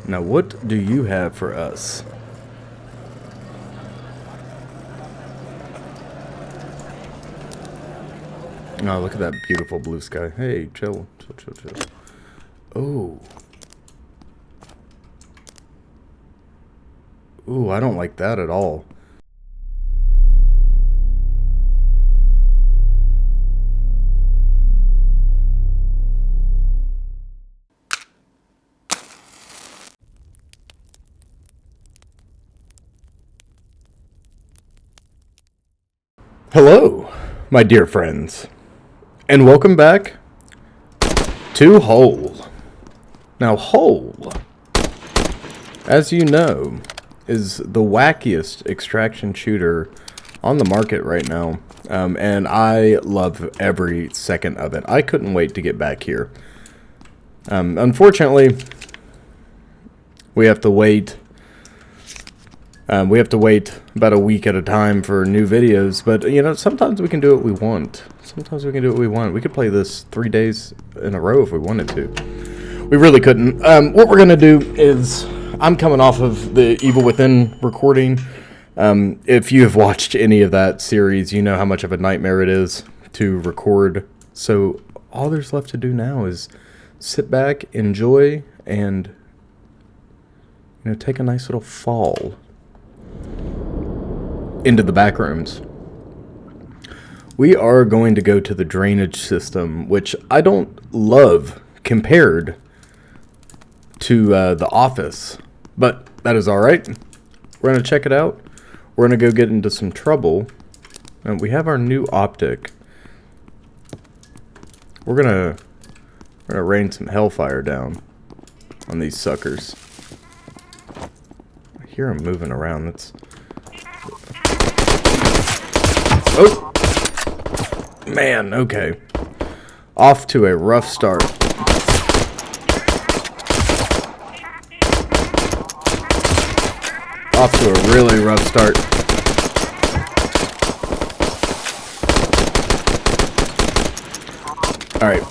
Now, what do you have for us? Oh, look at that beautiful blue sky. Hey, chill. Oh. Ooh, I don't like that at all. Hello, my dear friends, and welcome back to Hole. Now, Hole, as you know, is the wackiest extraction shooter on the market right now, and I love every second of it. I couldn't wait to get back here. Unfortunately, we have to wait. We have to wait about a week at a time for new videos, but you know, sometimes we can do what we want. Sometimes we can do what we want. We could play this 3 days in a row if we wanted to. We really couldn't. What we're gonna do is, I'm coming off of the Evil Within recording. If you have watched any of that series, you know how much of a nightmare it is to record. So all there's left to do now is sit back, enjoy, and take a nice little fall into the Backrooms. We are going to go to the drainage system, which I don't love compared to the office, but that is alright. We're going to check it out. We're going to go get into some trouble, and we have our new optic. We're going to rain some hellfire down on these suckers. I hear them moving around. That's... Oh! Man, okay. Off to a rough start. Off to a really rough start. Alright.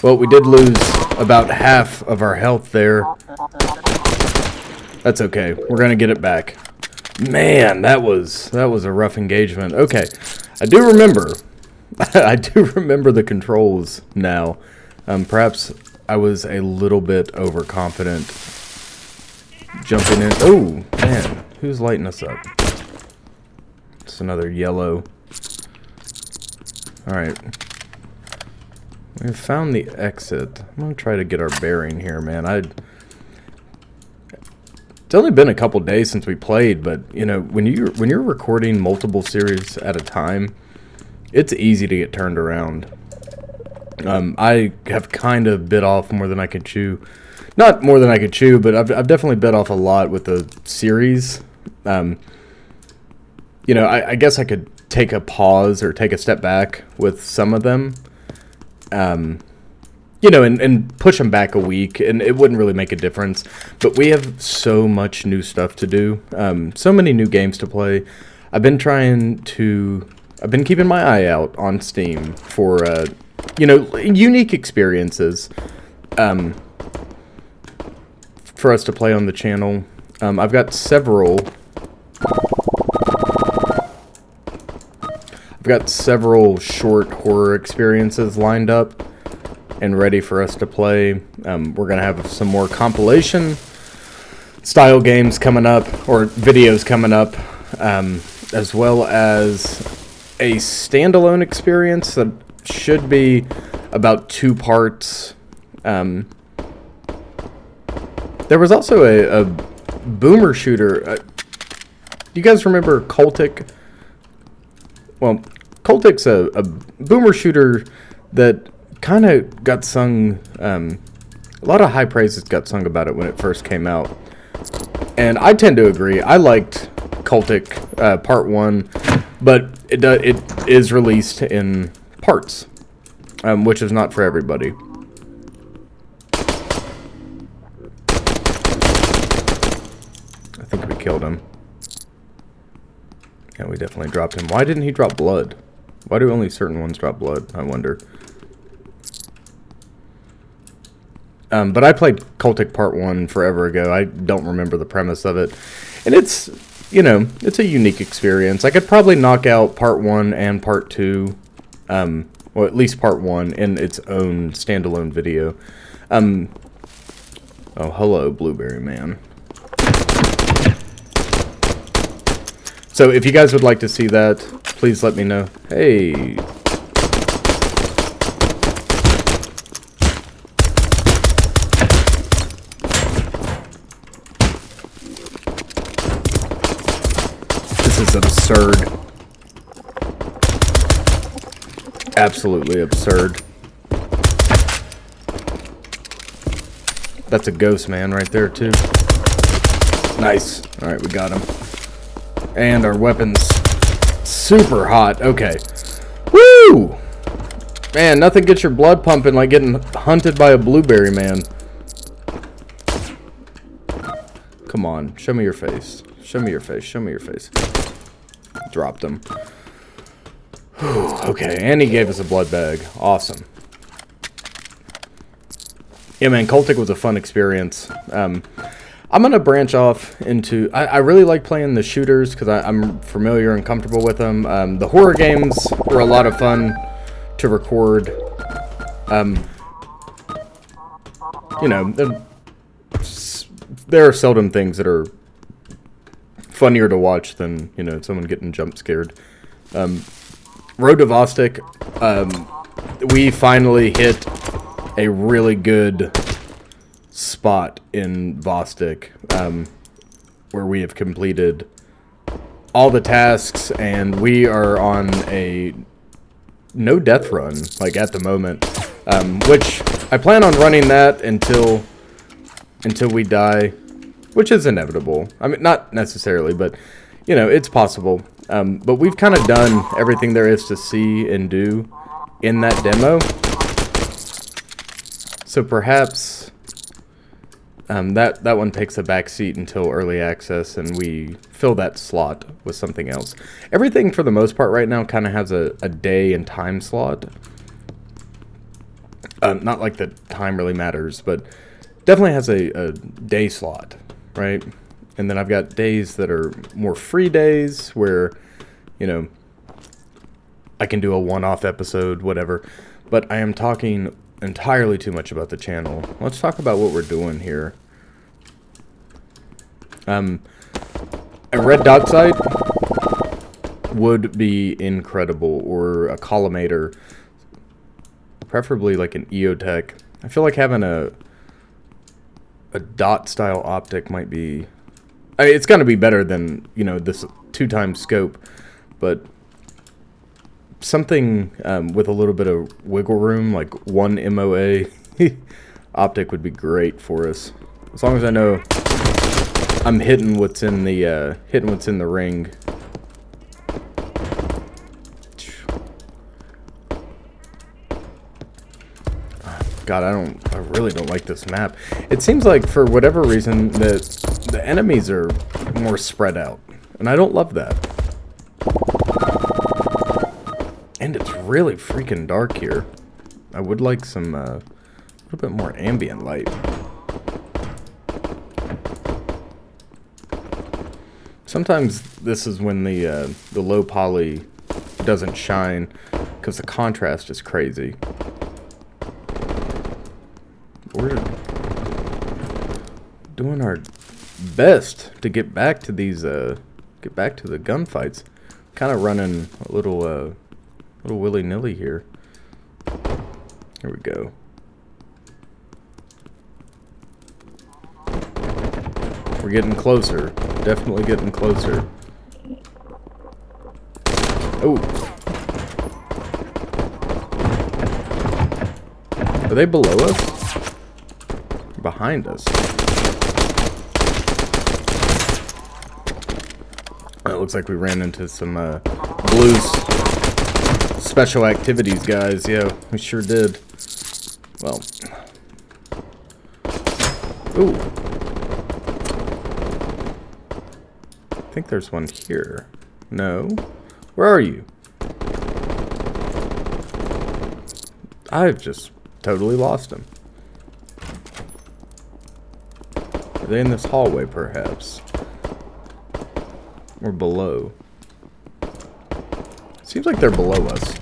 Well, we did lose about half of our health there. That's okay. We're gonna get it back. Man, that was a rough engagement. Okay. I do remember the controls now. Perhaps I was a little bit overconfident jumping in. Oh, man. Who's lighting us up? It's another yellow. Alright. We have found the exit. I'm going to try to get our bearing here, man. It's only been a couple days since we played, but you know, when you're recording multiple series at a time, it's easy to get turned around. I have kind of bit off more than I could chew. Not more than I could chew, but I've definitely bit off a lot with the series. You know, I guess I could take a pause or take a step back with some of them. You know, and push them back a week, and it wouldn't really make a difference. But we have so much new stuff to do, so many new games to play. I've been keeping my eye out on Steam for, you know, unique experiences for us to play on the channel. I've got several short horror experiences lined up and ready for us to play. We're going to have some more compilation style games coming up, or videos coming up, as well as a standalone experience that should be about 2 parts. There was also a boomer shooter. Do you guys remember Cultic? Well, Cultic's a boomer shooter that kind of got sung, a lot of high praises got sung about it when it first came out. And I tend to agree. I liked Cultic Part 1, but it is released in parts, which is not for everybody. I think we killed him. Yeah, we definitely dropped him. Why didn't he drop blood? Why do only certain ones drop blood, I wonder? But I played Cultic Part 1 forever ago. I don't remember the premise of it. And it's, you know, it's a unique experience. I could probably knock out Part 1 and Part 2, or at least Part 1, in its own standalone video. Oh, hello, Blueberry Man. So if you guys would like to see that, please let me know. Hey. This is absurd. Absolutely absurd. That's a ghost man right there, too. Nice. Alright, we got him. And our weapon's super hot. Okay. Woo! Man, nothing gets your blood pumping like getting hunted by a blueberry man. Come on. Show me your face. Show me your face. Show me your face. Dropped him. Whew, okay, and he gave us a blood bag. Awesome. Yeah, man, Cultic was a fun experience. I'm going to branch off into... I really like playing the shooters because I'm familiar and comfortable with them. The horror games were a lot of fun to record. You know, there are seldom things that are funnier to watch than, you know, someone getting jump scared. Road to Vostok, we finally hit a really good spot in Vostok, where we have completed all the tasks, and we are on a no death run, like at the moment, which I plan on running that until we die, which is inevitable. I mean, not necessarily, but you know, it's possible. But we've kind of done everything there is to see and do in that demo. So perhaps that one takes a back seat until early access, and we fill that slot with something else. Everything, for the most part, right now kind of has a day and time slot. Not like the time really matters, but definitely has a day slot, right? And then I've got days that are more free days where, you know, I can do a one-off episode, whatever. But I am talking entirely too much about the channel. Let's talk about what we're doing here. A red dot sight would be incredible, or a collimator, preferably like an EOTech. I feel like having a dot style optic might be... I mean, it's going to be better than, you know, this 2x scope, but something with a little bit of wiggle room, like one MOA optic would be great for us. As long as I know I'm hitting what's in the ring. God, I really don't like this map. It seems like for whatever reason that the enemies are more spread out, and I don't love that. And it's really freaking dark here. I would like some a little bit more ambient light. Sometimes this is when the low poly doesn't shine because the contrast is crazy. We're doing our best to get back to these the gunfights. Kind of running a little willy-nilly here. Here we go. We're getting closer. Definitely getting closer. Oh. Are they below us? Or behind us? It looks like we ran into some blues special activities guys. Yeah, we sure did. Well. Ooh. I think there's one here. No. Where are you? I've just totally lost him. Are they in this hallway, perhaps? Or below? Seems like they're below us.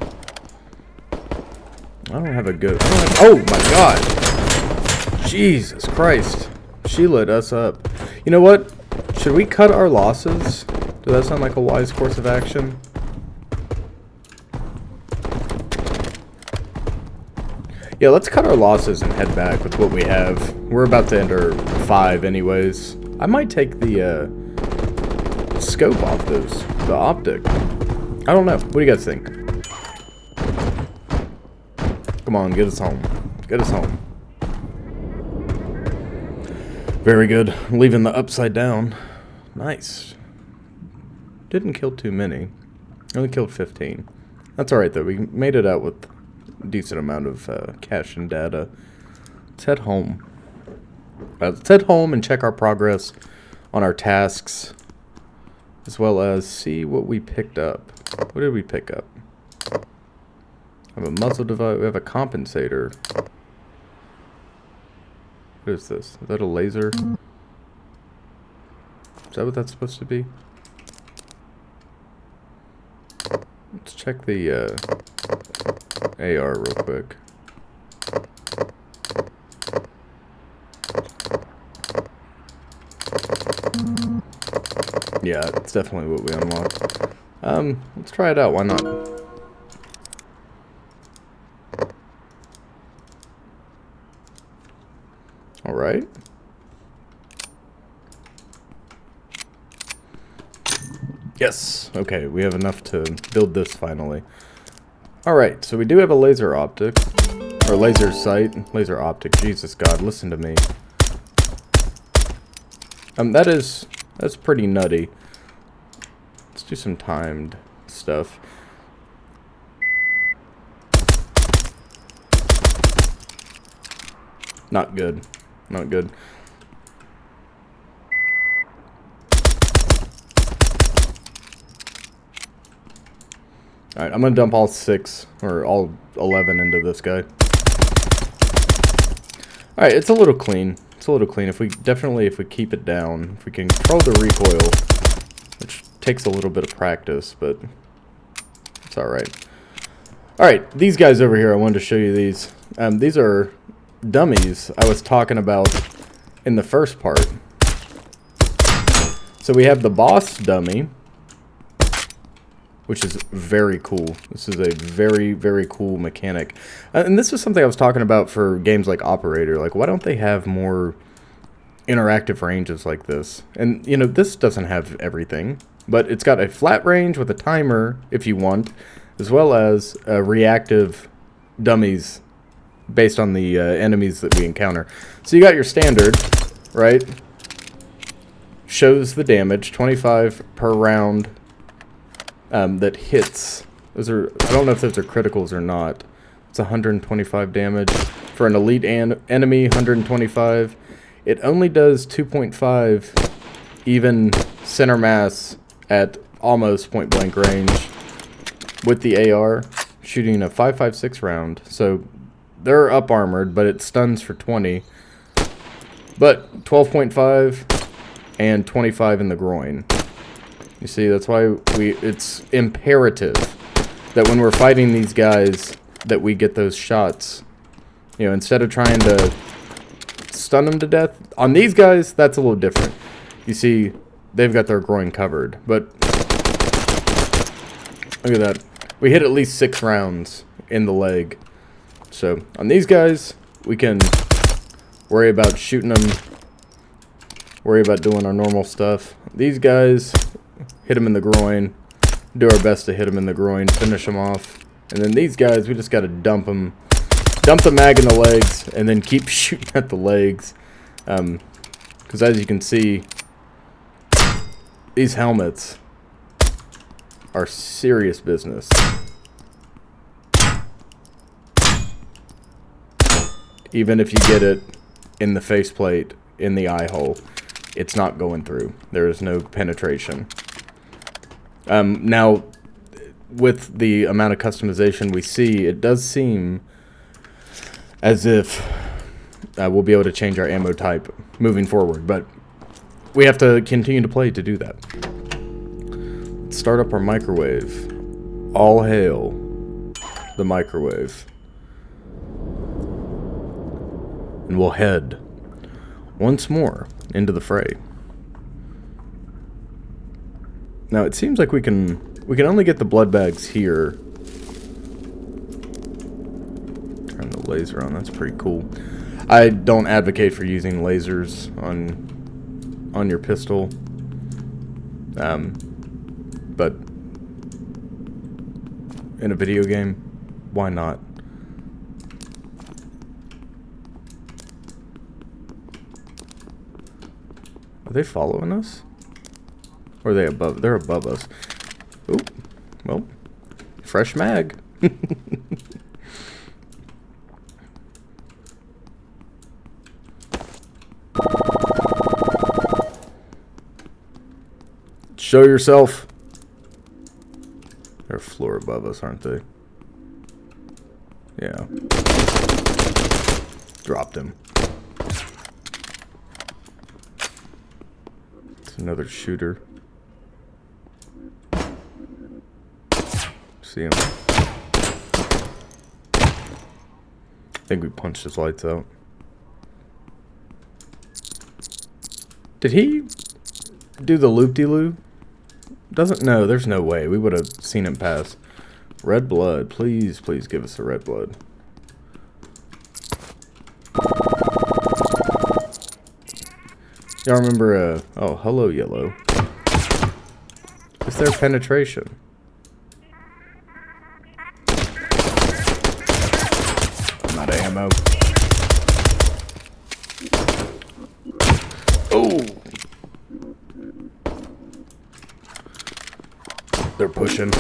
I don't have a good... oh my god! Jesus Christ. She lit us up. You know what? Should we cut our losses? Does that sound like a wise course of action? Yeah, let's cut our losses and head back with what we have. We're about to enter 5 anyways. I might take the scope off those. The optic. I don't know. What do you guys think? Come on, get us home. Get us home. Very good. Leaving the upside down. Nice. Didn't kill too many. Only killed 15. That's alright though. We made it out with a decent amount of cash and data. Let's head home. Let's head home and check our progress on our tasks. As well as see what we picked up. What did we pick up? We have a muzzle device. We have a compensator. What is this? Is that a laser? Is that what that's supposed to be? Let's check the AR real quick. Yeah, it's definitely what we unlocked. Let's try it out. Why not? Alright. Yes! Okay, we have enough to build this finally. Alright, so we do have a laser optic. Or laser sight. Laser optic. Jesus God, listen to me. That's pretty nutty. Let's do some timed stuff. Not good. Not good. Alright, I'm gonna dump all 6, or all 11 into this guy. Alright, it's a little clean. It's a little clean. If we keep it down, if we can control the recoil, which takes a little bit of practice, but it's alright. Alright, these guys over here, I wanted to show you these. These are dummies I was talking about in the first part. So we have the boss dummy, which is very cool. This is a very, very cool mechanic. And this is something I was talking about for games like Operator. Like, why don't they have more interactive ranges like this? And, you know, this doesn't have everything, but it's got a flat range with a timer, if you want, as well as reactive dummies based on the enemies that we encounter. So you got your standard, right? Shows the damage, 25 per round. That hits. Those are, I don't know if those are criticals or not. It's 125 damage. For an elite enemy, 125. It only does 2.5 even center mass at almost point blank range with the AR, shooting a 5.56 round. So they're up armored, but it stuns for 20. But 12.5 and 25 in the groin. You see, that's why it's imperative that when we're fighting these guys that we get those shots. You know, instead of trying to stun them to death. On these guys, that's a little different. You see, they've got their groin covered. But look at that. We hit at least 6 rounds in the leg. So on these guys, we can worry about shooting them. Worry about doing our normal stuff. These guys, hit them in the groin. Do our best to hit them in the groin. Finish them off. And then these guys, we just got to dump them. Dump the mag in the legs. And then keep shooting at the legs. Because as you can see, these helmets are serious business. Even if you get it in the faceplate, in the eye hole, it's not going through. There is no penetration. Now, with the amount of customization we see, it does seem as if we'll be able to change our ammo type moving forward. But we have to continue to play to do that. Let's start up our microwave. All hail the microwave. And we'll head once more into the fray. Now it seems like we can only get the blood bags here. Turn the laser on, that's pretty cool. I don't advocate for using lasers on your pistol. But in a video game, why not? Are they following us? Or are they above? They're above us. Ooh, well, fresh mag. Show yourself. They're a floor above us, aren't they? Yeah. Dropped him. It's another shooter. See him. I think we punched his lights out. Did he do the loop-de-loo? Doesn't know. There's no way. We would have seen him pass. Red blood. Please, please give us the red blood. Y'all remember, oh, hello, yellow. Is there penetration? I'm out of ammo. Oh! They're pushing.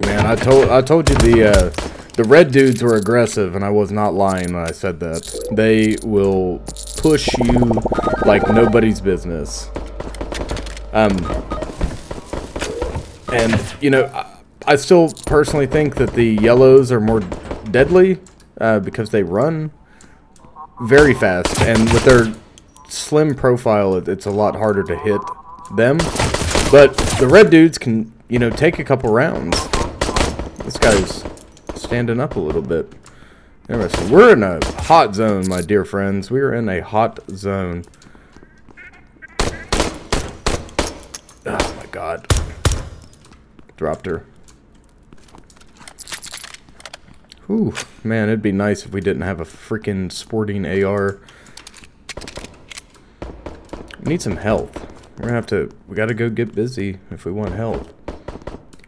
Man, I told you the red dudes were aggressive, and I was not lying when I said that. They will push you like nobody's business. And you know, I still personally think that the yellows are more deadly. Because they run very fast, and with their slim profile, it's a lot harder to hit them. But the red dudes can, you know, take a couple rounds. This guy's standing up a little bit. Interesting. We're in a hot zone, my dear friends. We are in a hot zone. Oh my god. Dropped her. Whew, man, it'd be nice if we didn't have a freaking sporting AR. We need some health. We're gonna have to, we gotta go get busy if we want health.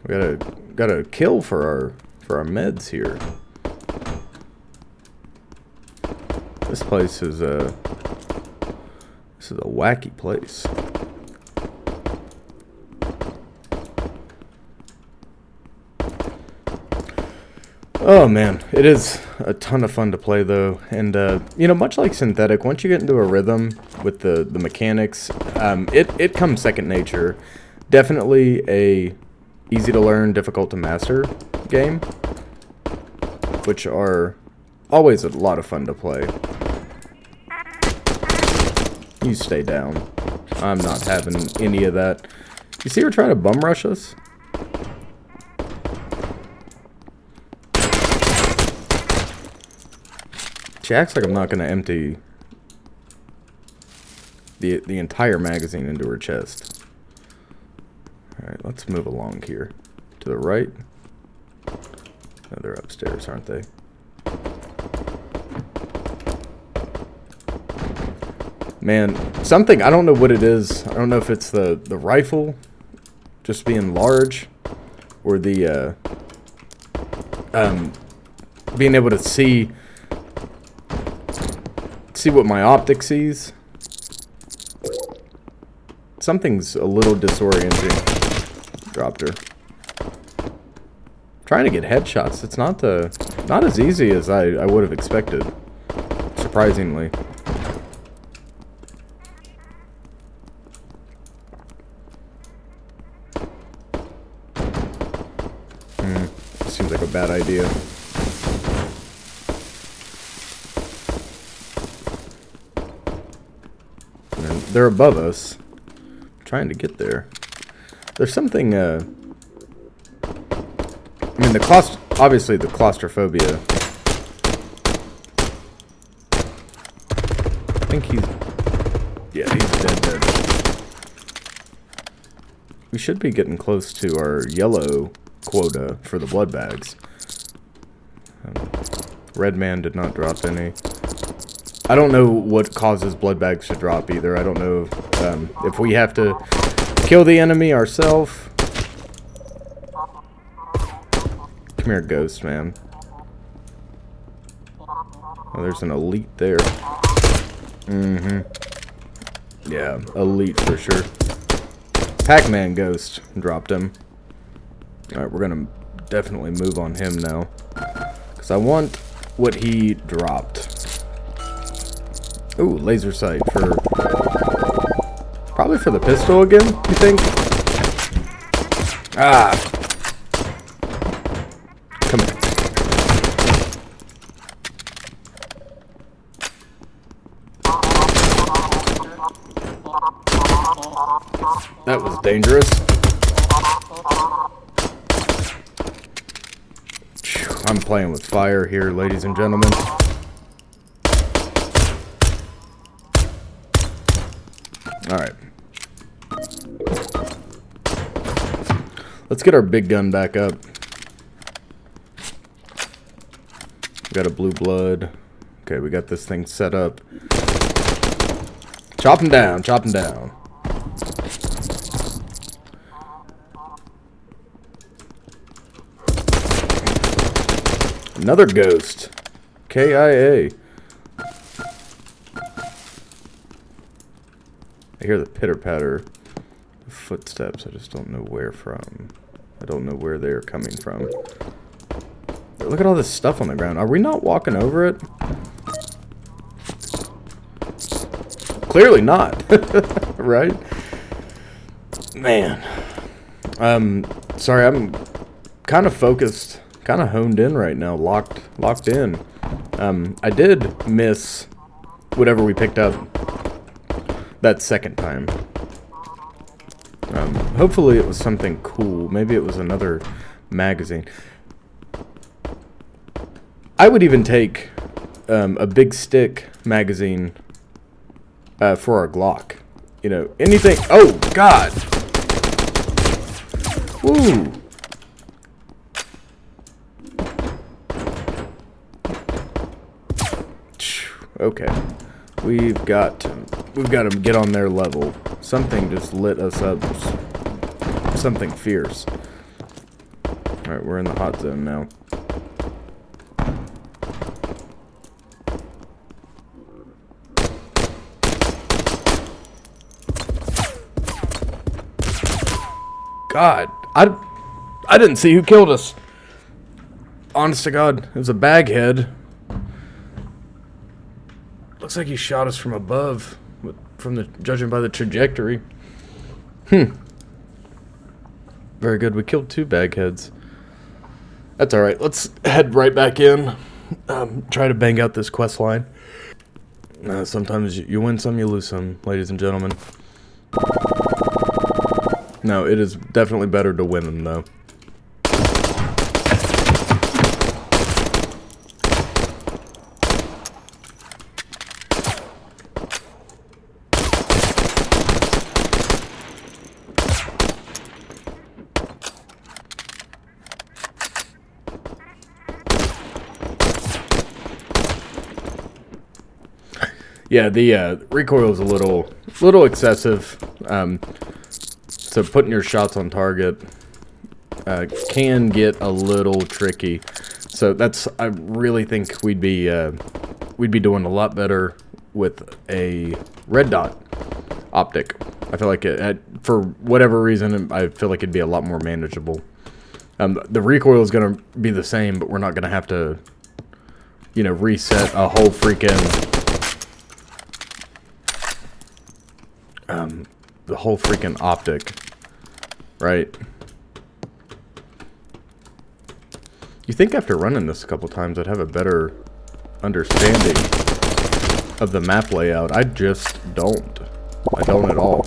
We gotta kill for our meds here. This place is a wacky place. Oh man, it is a ton of fun to play though, and you know, much like synthetic, once you get into a rhythm with the mechanics, it comes second nature. Definitely a easy to learn, difficult to master game, which are always a lot of fun to play. You stay down. I'm not having any of that. You see her trying to bum rush us? She acts like I'm not going to empty the entire magazine into her chest. Alright, let's move along here. To the right. Oh, they're upstairs, aren't they? Man, something, I don't know what it is. I don't know if it's the rifle just being large, or the being able to see what my optic sees. Something's a little disorienting. Dropped her. Trying to get headshots. It's not as easy as I would have expected. Surprisingly. Seems like a bad idea. And they're above us. I'm trying to get there. There's something, I mean, obviously the claustrophobia. I think he's dead. We should be getting close to our yellow quota for the blood bags. Red man did not drop any. I don't know what causes blood bags to drop either. I don't know if we have to kill the enemy ourselves. Come here, ghost man. Oh, there's an elite there. Yeah, elite for sure. Pac-Man ghost dropped him. Alright, we're gonna definitely move on him now. Because I want what he dropped. Ooh, laser sight for... Probably for the pistol again, you think? Ah! Come here. That was dangerous. I'm playing with fire here, ladies and gentlemen. Alright. Let's get our big gun back up. We got a blue blood. Okay, we got this thing set up. Chop him down, chop him down. Another ghost. KIA. I hear the pitter-patter of footsteps. I just don't know where from. I don't know where they're coming from. Look at all this stuff on the ground. Are we not walking over it? Clearly not. Right? Man. Sorry, I'm kind of focused. Kind of honed in right now, locked in. I did miss whatever we picked up that second time. Hopefully it was something cool. Maybe it was another magazine. I would even take a big stick magazine for our Glock. You know, anything. Oh God! Woo! Okay, we've got to get on their level. Something just lit us up. Something fierce. All right, we're in the hot zone now. God, I didn't see who killed us. Honest to God, it was a baghead. Looks like he shot us from above, judging by the trajectory. Very good. We killed 2 bagheads. That's all right. Let's head right back in. Try to bang out this quest line. Sometimes you win some, you lose some, ladies and gentlemen. No, it is definitely better to win them, though. Yeah, the recoil is a little excessive. So putting your shots on target can get a little tricky. So I really think we'd be doing a lot better with a red dot optic. I feel like for whatever reason, I feel like it'd be a lot more manageable. The recoil is going to be the same, but we're not going to have to, reset a whole freaking the whole freaking optic, right? You think after running this a couple times I'd have a better understanding of the map layout. I just don't. I don't at all.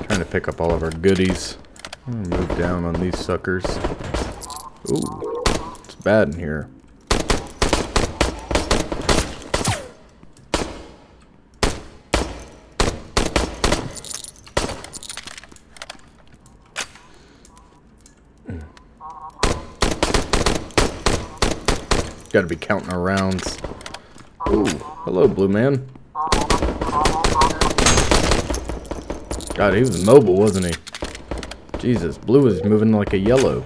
Trying to pick up all of our goodies. I'm gonna move down on these suckers. Ooh, it's bad in here. Gotta be counting our rounds. Ooh, hello, blue man. God, he was mobile, wasn't he? Jesus, blue is moving like a yellow.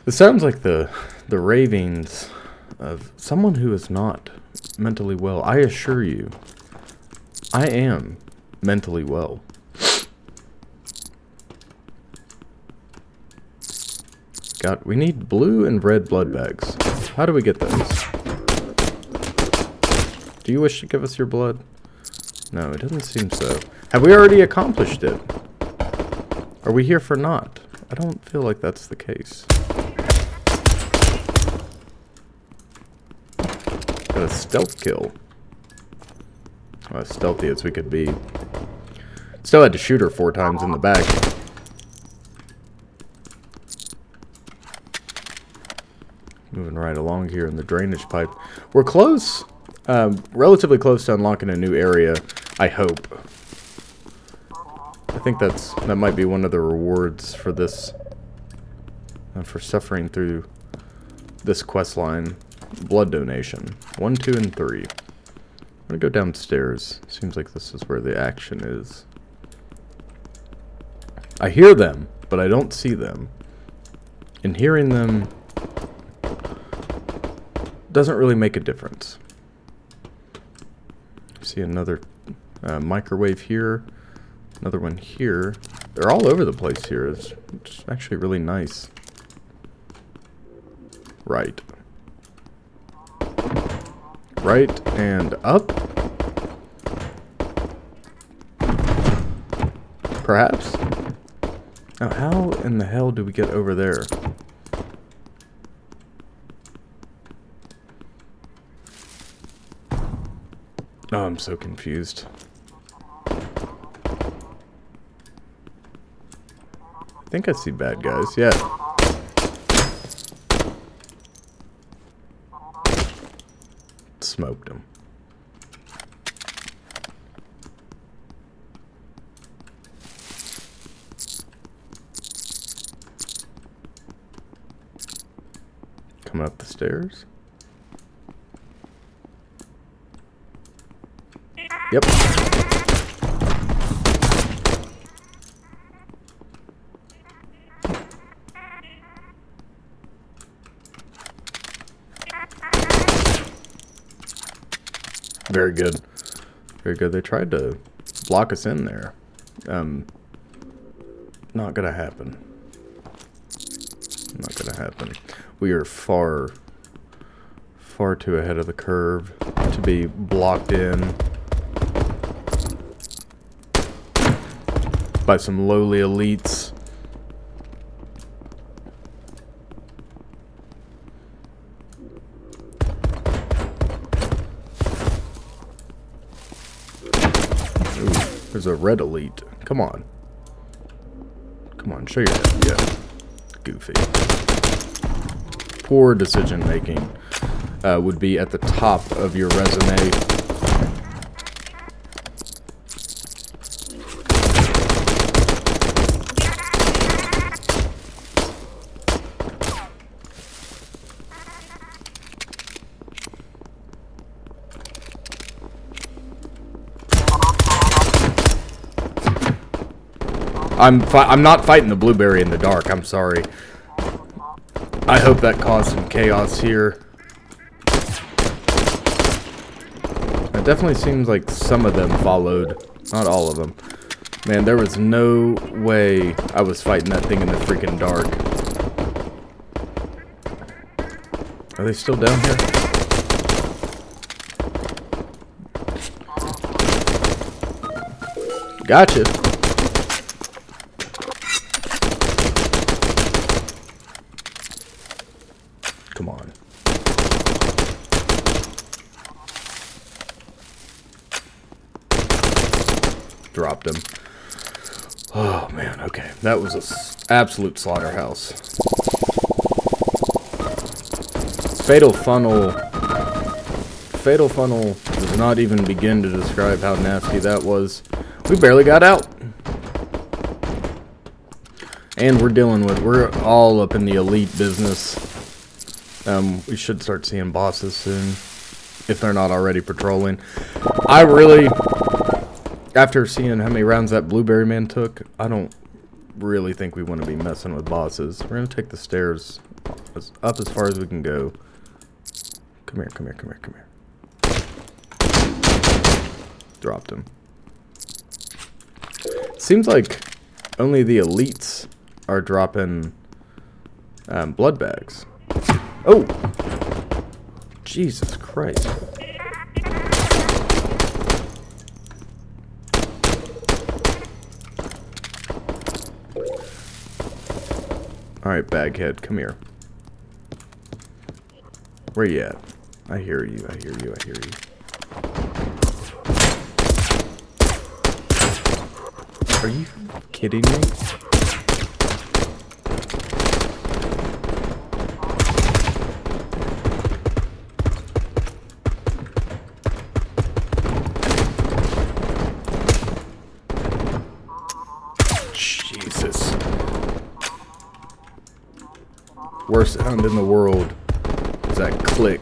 This sounds like the ravings of someone who is not mentally well. I assure you, I am mentally well. God, we need blue and red blood bags. How do we get those? Do you wish to give us your blood? No, it doesn't seem so. Have we already accomplished it? Are we here for naught? I don't feel like that's the case. Got a stealth kill. Well, as stealthy as we could be. Still had to shoot her 4 times in the back. Moving right along here in the drainage pipe. We're close. Relatively close to unlocking a new area, I hope. I think that might be one of the rewards for this, for suffering through this quest line. Blood donation. 1, 2, and 3. I'm gonna go downstairs. Seems like this is where the action is. I hear them, but I don't see them. And hearing them doesn't really make a difference. See another microwave here. Another one here. They're all over the place here. It's actually really nice. Right. Right and up. Perhaps? Now, how in the hell do we get over there? Oh, I'm so confused. I think I see bad guys. Yeah. Smoked him. Coming up the stairs. Yep. Very good. Very good. They tried to block us in there. Not gonna happen. Not gonna happen. We are far too ahead of the curve to be blocked in by some lowly elites. Ooh, there's a red elite. Come on. Come on, show your head. Yeah. Goofy. Poor decision making would be at the top of your resume. I'm not fighting the blueberry in the dark. I'm sorry. I hope that caused some chaos here. It definitely seems like some of them followed. Not all of them. Man, there was no way I was fighting that thing in the freaking dark. Are they still down here? Gotcha. Come on. Dropped him. Oh man, okay. That was an absolute slaughterhouse. Fatal funnel does not even begin to describe how nasty that was. We barely got out. And we're all up in the elite business. We should start seeing bosses soon, if they're not already patrolling. I really, after seeing how many rounds that blueberry man took, I don't really think we want to be messing with bosses. We're going to take the stairs up as far as we can go. Come here, come here, come here, come here. Dropped him. Seems like only the elites are dropping blood bags. Oh! Jesus Christ. Alright, Baghead, come here. Where you at? I hear you, I hear you, I hear you. Are you kidding me? Jesus. Worst sound in the world is that click.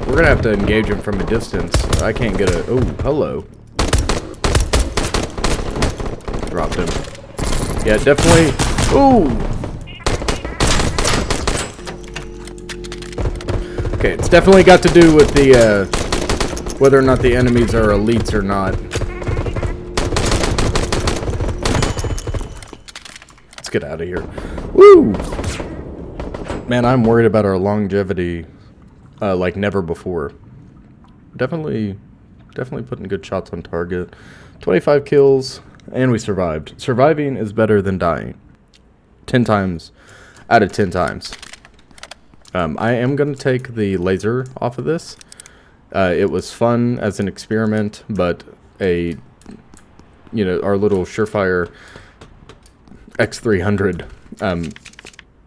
We're gonna have to engage him from a distance. I can't get a... Oh, hello. Dropped him. Yeah, definitely... Ooh! Okay, it's definitely got to do with the, whether or not the enemies are elites or not. Let's get out of here. Woo! Man, I'm worried about our longevity like never before. Definitely putting good shots on target. 25 kills, and we survived. Surviving is better than dying. 10 times out of 10 times. I am going to take the laser off of this. It was fun as an experiment, but our little Surefire X300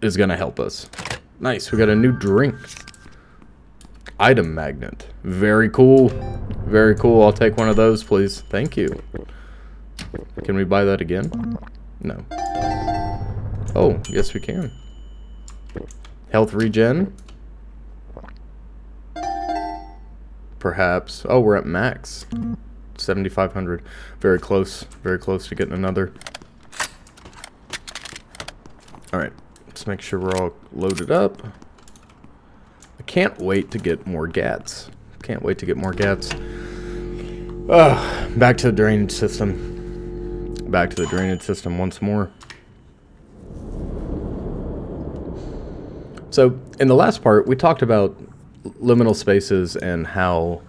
is going to help us. Nice, we got a new drink. Item magnet. Very cool. Very cool. I'll take one of those, please. Thank you. Can we buy that again? No. Oh, yes we can. Health regen. Perhaps. Oh, we're at max. 7,500. Very close. Very close to getting another. Alright. Let's make sure we're all loaded up. I can't wait to get more GATs. Can't wait to get more GATs. Back to the drainage system. Back to the drainage system once more. So, in the last part, we talked about liminal spaces and how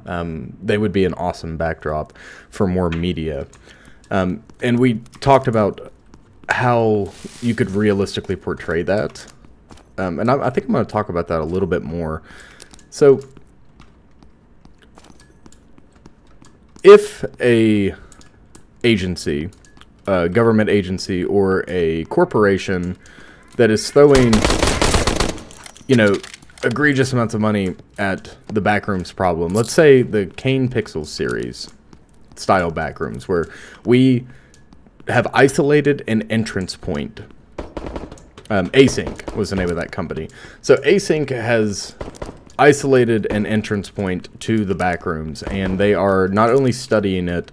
they would be an awesome backdrop for more media. And we talked about how you could realistically portray that. And I think I'm going to talk about that a little bit more. So, if a agency, a government agency, or a corporation that is throwing, egregious amounts of money at the Backrooms problem, let's say the Kane Pixels series style Backrooms, where we have isolated an entrance point. Async was the name of that company. So Async has isolated an entrance point to the Backrooms, and they are not only studying it,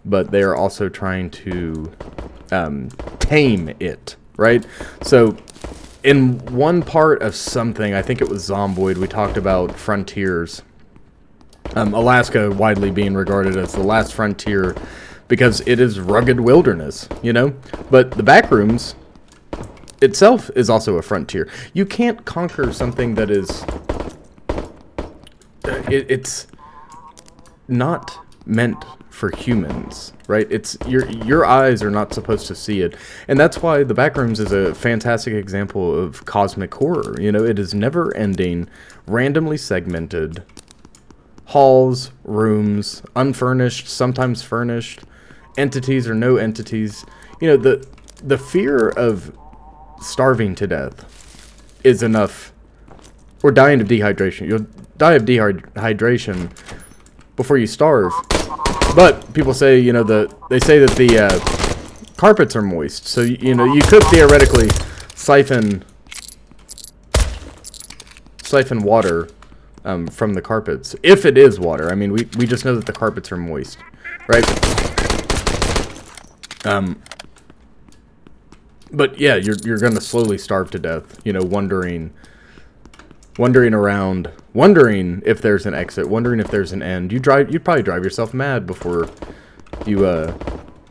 but they are also trying to tame it, right? So in one part of something, I think it was Zomboid, we talked about frontiers. Alaska widely being regarded as the last frontier because it is rugged wilderness, But the Backrooms itself is also a frontier. You can't conquer something that is... it's not meant for humans, right? It's your eyes are not supposed to see it, and that's why the Backrooms is a fantastic example of cosmic horror. You know, it is never ending, randomly segmented halls, rooms, unfurnished, sometimes furnished, entities or no entities. You know, the fear of starving to death is enough, or dying of dehydration. You'll die of dehydration before you starve. But people say, you know, they say that the carpets are moist, so you know you could theoretically siphon water from the carpets, if it is water. I mean, we just know that the carpets are moist, right? But yeah, you're gonna slowly starve to death. You know, wandering around, wondering if there's an exit, wondering if there's an end. You'd probably drive yourself mad before you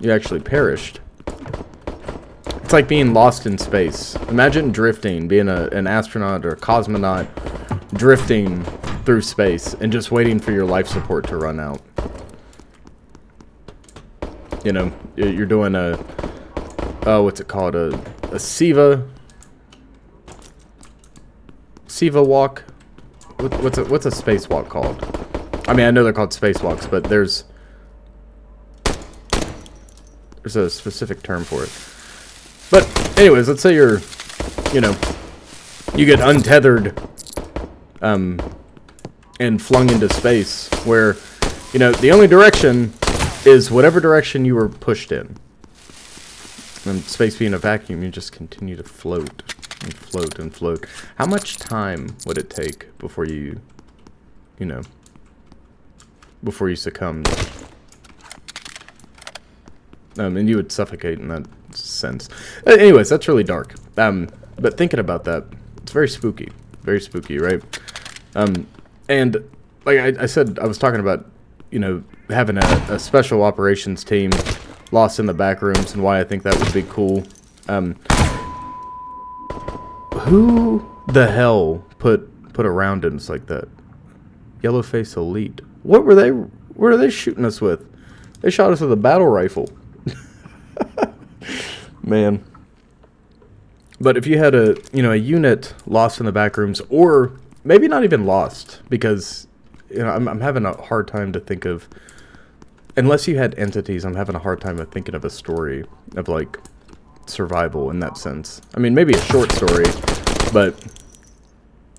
actually perished. It's like being lost in space. Imagine drifting, being an astronaut or a cosmonaut, drifting through space and just waiting for your life support to run out. You know, you're doing what's it called? A Siva walk. What's a spacewalk called? I mean, I know they're called spacewalks, but there's a specific term for it. But anyways, let's say you get untethered and flung into space, where, you know, the only direction is whatever direction you were pushed in. And space being a vacuum, you just continue to float and float and float. How much time would it take before you succumbed? And you would suffocate in that sense. Anyways, that's really dark. But thinking about that, it's very spooky, right? And like I said, I was talking about, you know, having a special operations team lost in the Backrooms, and why I think that would be cool. Who the hell put surroundings like that? Yellowface Elite. What were they shooting us with? They shot us with a battle rifle. Man. But if you had a unit lost in the Backrooms, or maybe not even lost, because, you know, I'm having a hard time to think of, unless you had entities, I'm having a hard time of thinking of a story of, like, survival in that sense. I mean, maybe a short story, but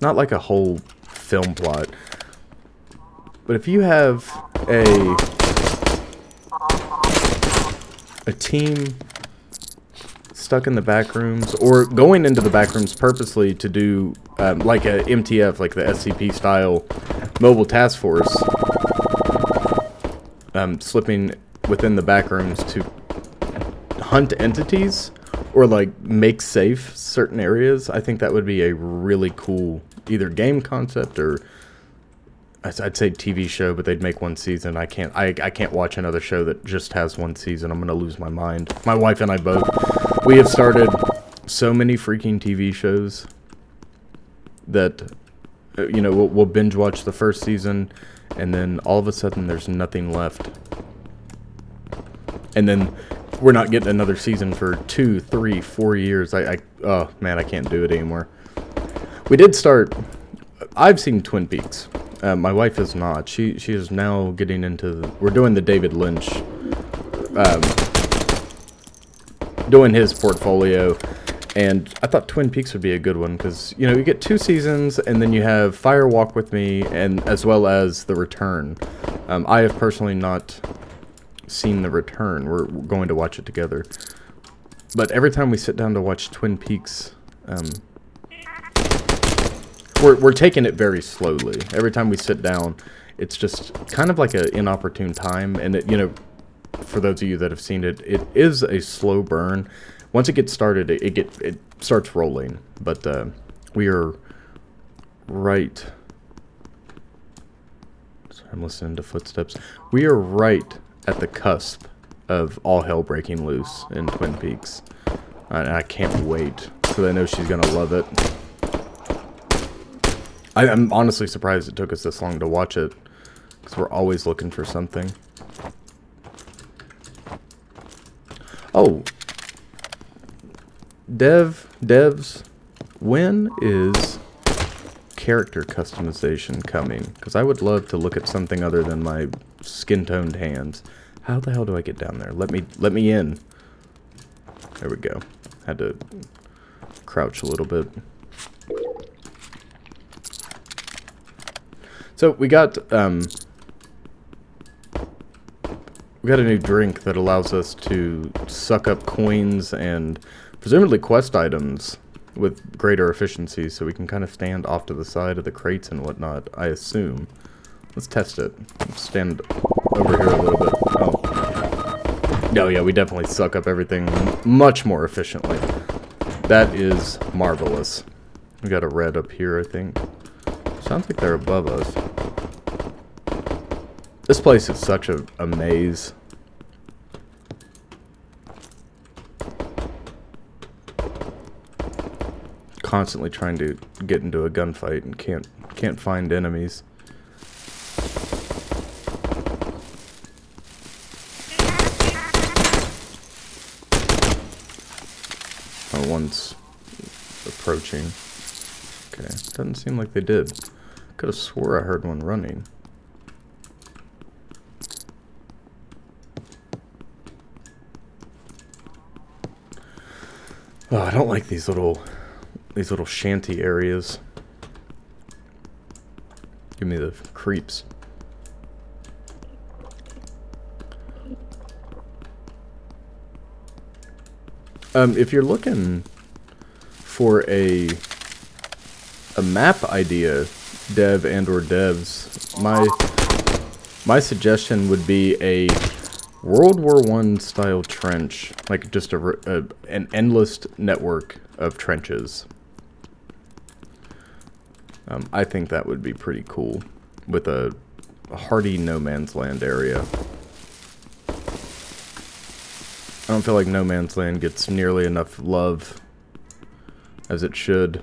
not like a whole film plot. But if you have a team stuck in the Backrooms, or going into the Backrooms purposely to do like a MTF, like the SCP style mobile task force, slipping within the Backrooms to hunt entities or like make safe certain areas, I think that would be a really cool either game concept or, I'd say TV show, but they'd make one season. I can't watch another show that just has one season. I'm gonna lose my mind. My wife and I both. We have started so many freaking TV shows that you know, we'll binge watch the first season, and then all of a sudden there's nothing left, and then we're not getting another season for 2, 3, 4 years. Oh man, I can't do it anymore. We did start. I've seen Twin Peaks. My wife is not. She is now getting into. We're doing the David Lynch, doing his portfolio, and I thought Twin Peaks would be a good one because, you know, you get 2 seasons, and then you have Fire Walk with Me, and as well as The Return. I have personally not seen The Return. We're going to watch it together, but every time we sit down to watch Twin Peaks, we're taking it very slowly. Every time we sit down, it's just kind of like an inopportune time. And it, you know, for those of you that have seen it, it is a slow burn. Once it gets started, it starts rolling. But we are right. Sorry, I'm listening to footsteps. We are right at the cusp of all hell breaking loose in Twin Peaks. I can't wait, because I know she's going to love it. I'm honestly surprised it took us this long to watch it, because we're always looking for something. Oh. Devs, when is character customization coming? Because I would love to look at something other than my skin-toned hands. How the hell do I get down there? Let me in. There we go. Had to crouch a little bit. So we got a new drink that allows us to suck up coins and presumably quest items with greater efficiency, so we can kind of stand off to the side of the crates and whatnot, I assume. Let's test it. Stand over here a little bit. Oh yeah, we definitely suck up everything much more efficiently. That is marvelous. We got a red up here, I think. Sounds like they're above us. This place is such a maze. Constantly trying to get into a gunfight and can't find enemies. Oh, one's approaching. Okay, doesn't seem like they did. Could have swore I heard one running. Oh, I don't like these little shanty areas. Give me the creeps. If you're looking for a map idea, dev and or devs, my suggestion would be a World War I style trench, like just an endless network of trenches. I think that would be pretty cool, with a hardy no man's land area. I don't feel like no man's land gets nearly enough love as it should.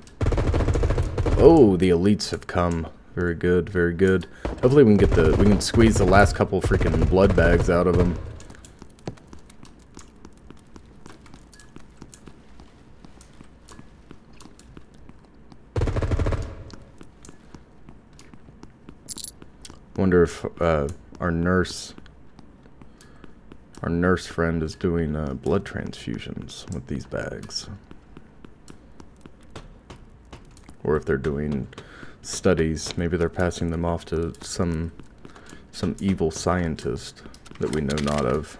Oh, the elites have come. Very good, very good. Hopefully we can squeeze the last couple freaking blood bags out of them. Wonder if our nurse friend is doing blood transfusions with these bags, or if they're doing studies. Maybe they're passing them off to some evil scientist that we know not of.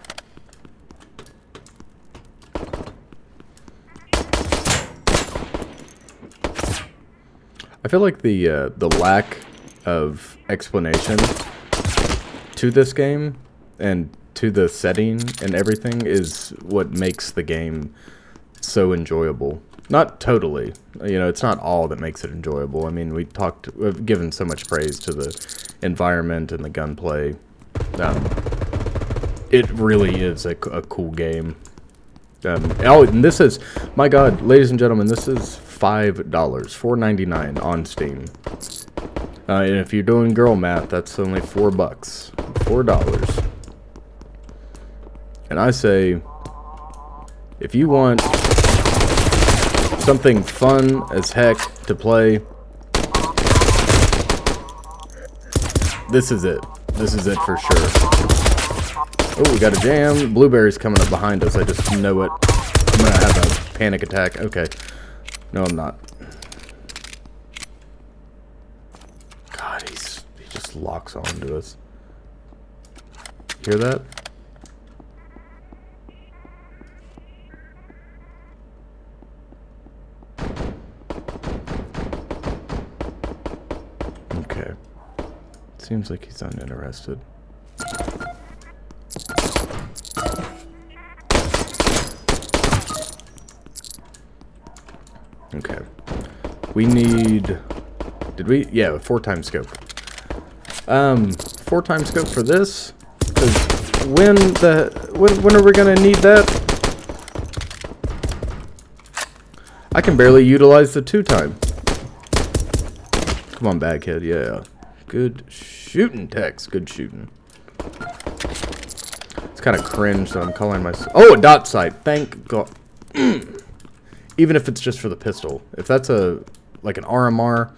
I feel like the lack of explanation to this game and to the setting and everything is what makes the game so enjoyable. Not totally, you know, it's not all that makes it enjoyable. I mean, we've given so much praise to the environment and the gunplay. It really is a cool game. Oh, and this is, my God, ladies and gentlemen, this is $5, $4.99 on Steam. And if you're doing girl math, that's only $4. $4. And I say, if you want something fun as heck to play, this is it. This is it for sure. Oh, we got a jam. Blueberry's coming up behind us. I just know it. I'm gonna have a panic attack. Okay. No, I'm not. God, he just locks onto us. Hear that? Okay. Seems like he's uninterested. Okay. We need... Did we? Yeah, a 4x scope. 4x scope for this? Because when are we gonna need that? I can barely utilize the 2-time. Come on, Baghead. Yeah. Good shooting, Tex. Good shooting. It's kind of cringe that I'm calling myself... Oh, a dot sight. Thank God. Even if it's just for the pistol. If that's like an RMR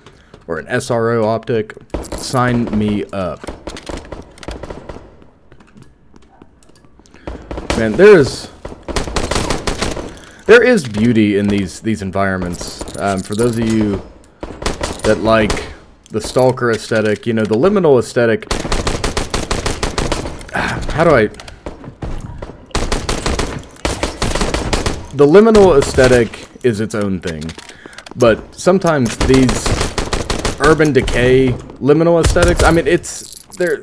or an SRO optic, sign me up. Man, there is beauty in these environments. For those of you that like the stalker aesthetic, you know, the liminal aesthetic. How do I? The liminal aesthetic is its own thing, but sometimes these urban decay liminal aesthetics. I mean, they're.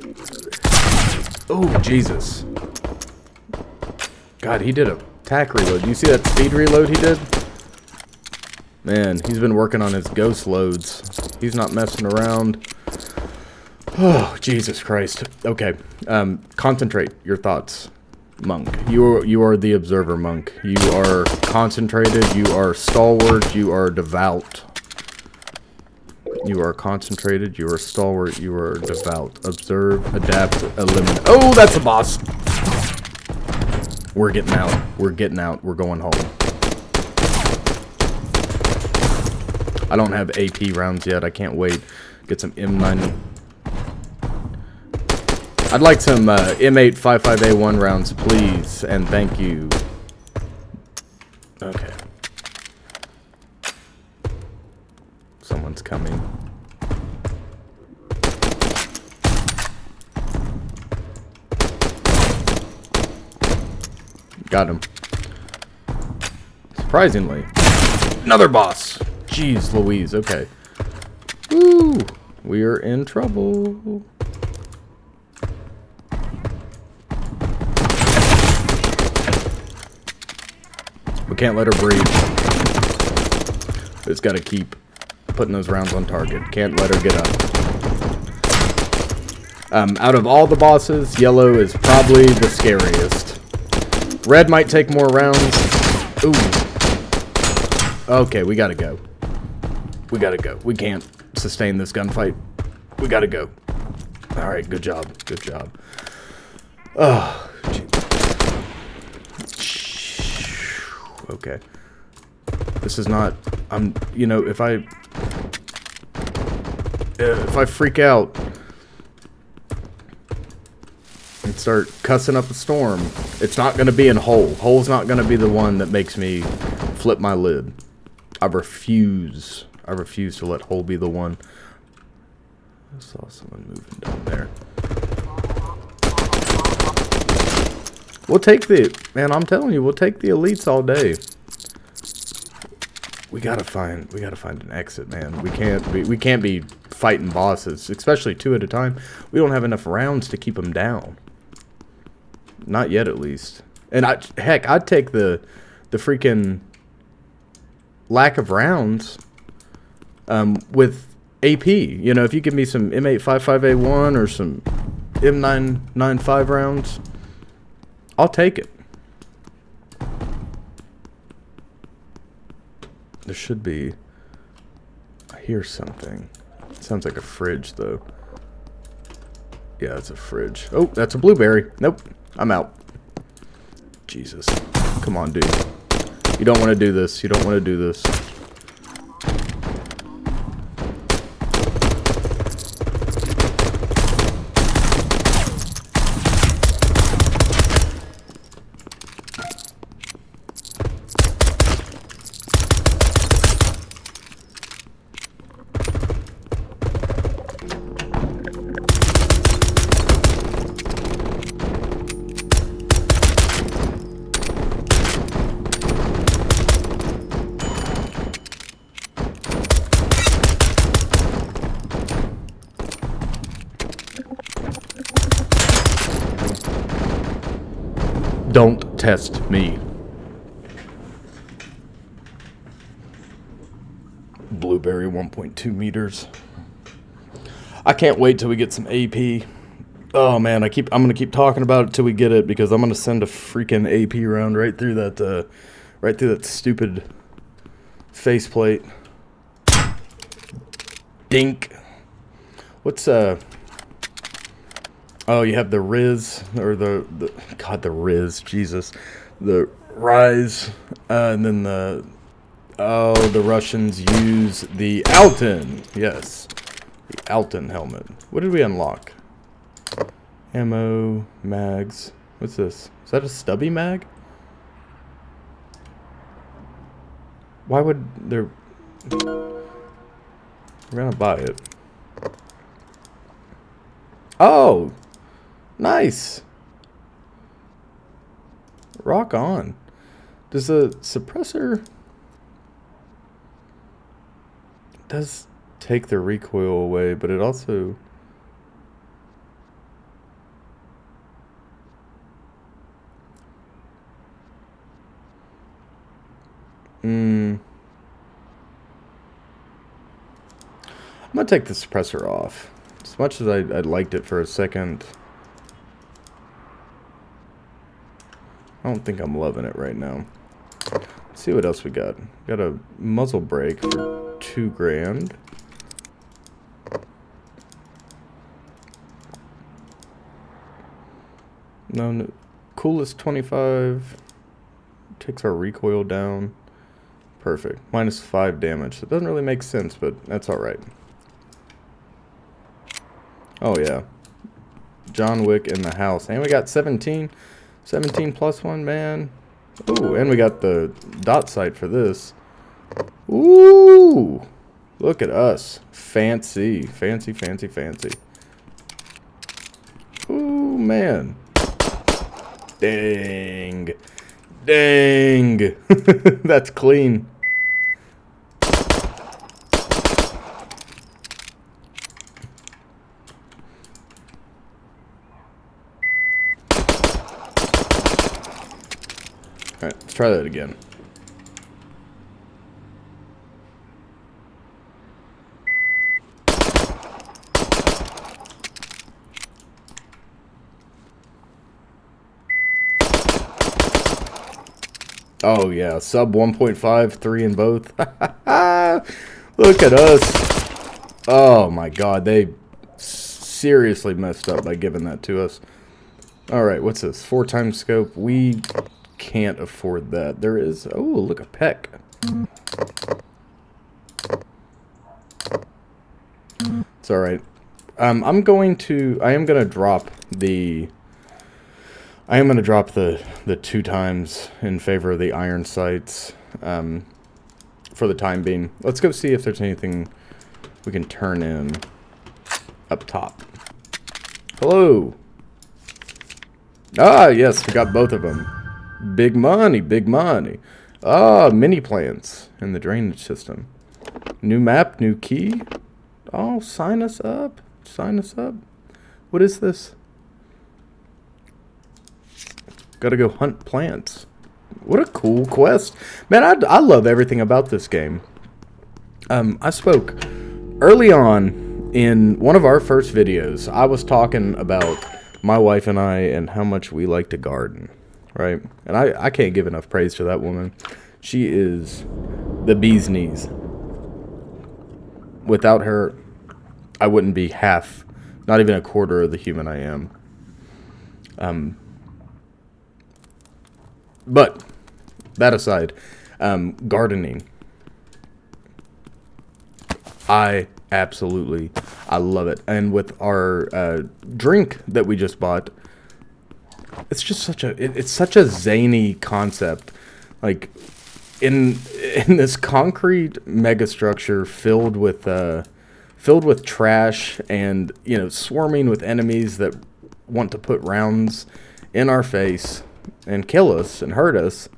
Oh Jesus! God, he did a tack reload. Do you see that speed reload he did? Man, he's been working on his ghost loads. He's not messing around. Oh, Jesus Christ. Okay. Concentrate your thoughts, monk. You are the observer, monk. You are concentrated. You are stalwart. You are devout. You are concentrated. You are stalwart. You are devout. Observe, adapt, eliminate. Oh, that's a boss. We're getting out. We're getting out. We're going home. I don't have AP rounds yet. I can't wait. Get some M9. I'd like some M855A1 rounds, please, and thank you. Okay. Someone's coming. Got him. Surprisingly. Another boss. Jeez Louise, okay. Woo! We are in trouble. We can't let her breathe. Just gotta keep putting those rounds on target. Can't let her get up. Out of all the bosses, yellow is probably the scariest. Red might take more rounds. Ooh. Okay, we gotta go. We gotta go. We can't sustain this gunfight. We gotta go. Alright, good job. Good job. Oh, okay. This is not... you know, if I freak out and start cussing up a storm, it's not going to be in Hole. Hole's not going to be the one that makes me flip my lid. I refuse to let Hole be the one. I saw someone moving down there. We'll take the... Man, I'm telling you, we'll take the elites all day. We gotta find an exit, man. We can't be fighting bosses, especially 2 at a time. We don't have enough rounds to keep them down. Not yet, at least. And heck, I'd take the freaking lack of rounds with AP. You know, if you give me some M855A1 or some M995 rounds, I'll take it. There should be... I hear something. It sounds like a fridge, though. Yeah, it's a fridge. Oh, that's a blueberry. Nope. I'm out. Jesus. Come on, dude. You don't want to do this. You don't want to do this. Don't test me. Blueberry 1.2 meters. I can't wait till we get some AP. Oh man, I'm gonna keep talking about it till we get it, because I'm gonna send a freaking AP round right through that stupid Faceplate. Dink. What's oh, you have the Riz or the God, the Riz, Jesus. The Rise, and then the Russians use the Alton. Yes. The Alton helmet. What did we unlock? Ammo, mags. What's this? Is that a stubby mag? Why would there... We're gonna buy it. Oh! Nice! Rock on. Does the suppressor... It does take the recoil away, but it also... I'm gonna take the suppressor off. As much as I liked it for a second, I don't think I'm loving it right now. Let's see what else we got. Got a muzzle brake for $2,000. No, coolest 25. Takes our recoil down. Perfect. -5 damage. It doesn't really make sense, but that's alright. Oh yeah. John Wick in the house. And we got 17. 17 plus 1, man. Ooh, and we got the dot sight for this. Ooh! Look at us. Fancy. Fancy, fancy, fancy. Ooh, man. Dang. Dang. That's clean. Alright, let's try that again. Oh yeah, sub 1.5, 3 in both. Look at us. Oh my god, they seriously messed up by giving that to us. Alright, what's this? 4 times scope. We can't afford that. There is... Oh, look, a peck. It's alright. I am going to drop the... I am going to drop the 2 times in favor of the iron sights for the time being. Let's go see if there's anything we can turn in up top. Hello. Ah, yes, we got both of them. Big money, big money. Ah, mini plants in the drainage system. New map, new key. Oh, sign us up. Sign us up. What is this? Gotta go hunt plants. What a cool quest. Man, I love everything about this game. I spoke early on in one of our first videos. I was talking about my wife and I and how much we like to garden, right? And I can't give enough praise to that woman. She is the bee's knees. Without her, I wouldn't be half, not even a quarter of the human I am. But that aside, gardening. I love it. And with our drink that we just bought, it's just such a zany concept. Like in this concrete megastructure filled with trash and, you know, swarming with enemies that want to put rounds in our face and kill us and hurt us.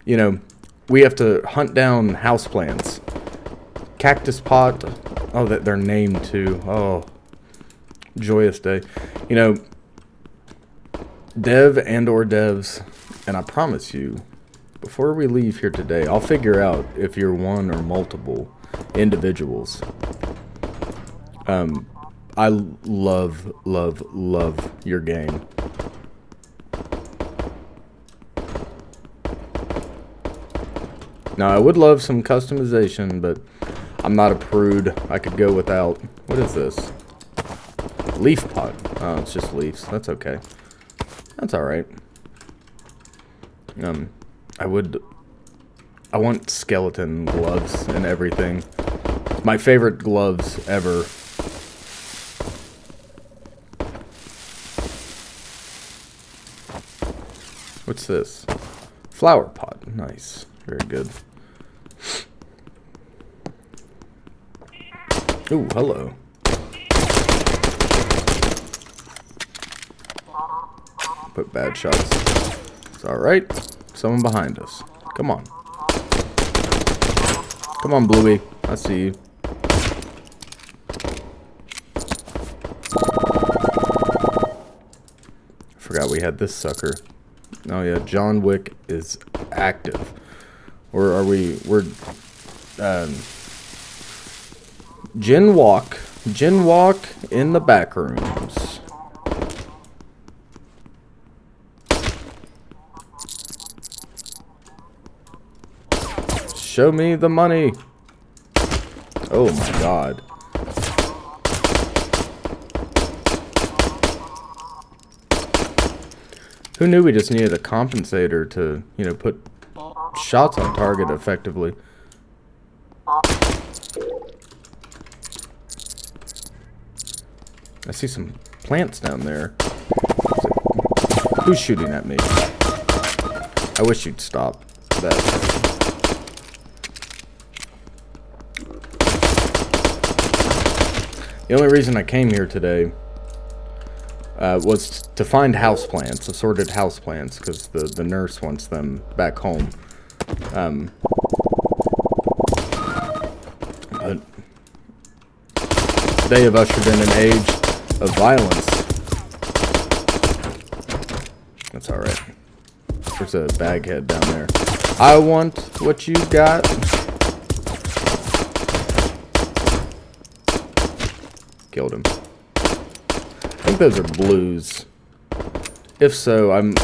You know, we have to hunt down houseplants. Cactus pot. Oh, that they're named too. Oh, joyous day. You know, dev and or devs, and I promise you, before we leave here today, I'll figure out if you're one or multiple individuals. I love your game. Now, I would love some customization, but I'm not a prude. I could go without. What is this? Leaf pot. Oh, it's just leaves. That's okay. That's alright. I want skeleton gloves and everything. My favorite gloves ever. What's this? Flower pot. Nice. Very good. Ooh, hello. Put bad shots. It's alright. Someone behind us. Come on. Come on, Bluey. I see you. Forgot we had this sucker. Oh yeah, John Wick is active. Or are we? We're Gin walk in the Backrooms. Show me the money. Oh my god. Who knew we just needed a compensator to, you know, put shots on target effectively? I see some plants down there. Who's shooting at me? I wish you'd stop that. The only reason I came here today was to find houseplants, assorted houseplants, because the nurse wants them back home. But they have ushered in an age of violence. That's alright. There's a baghead down there. I want what you got. Killed him. I think those are blues. If so, I'm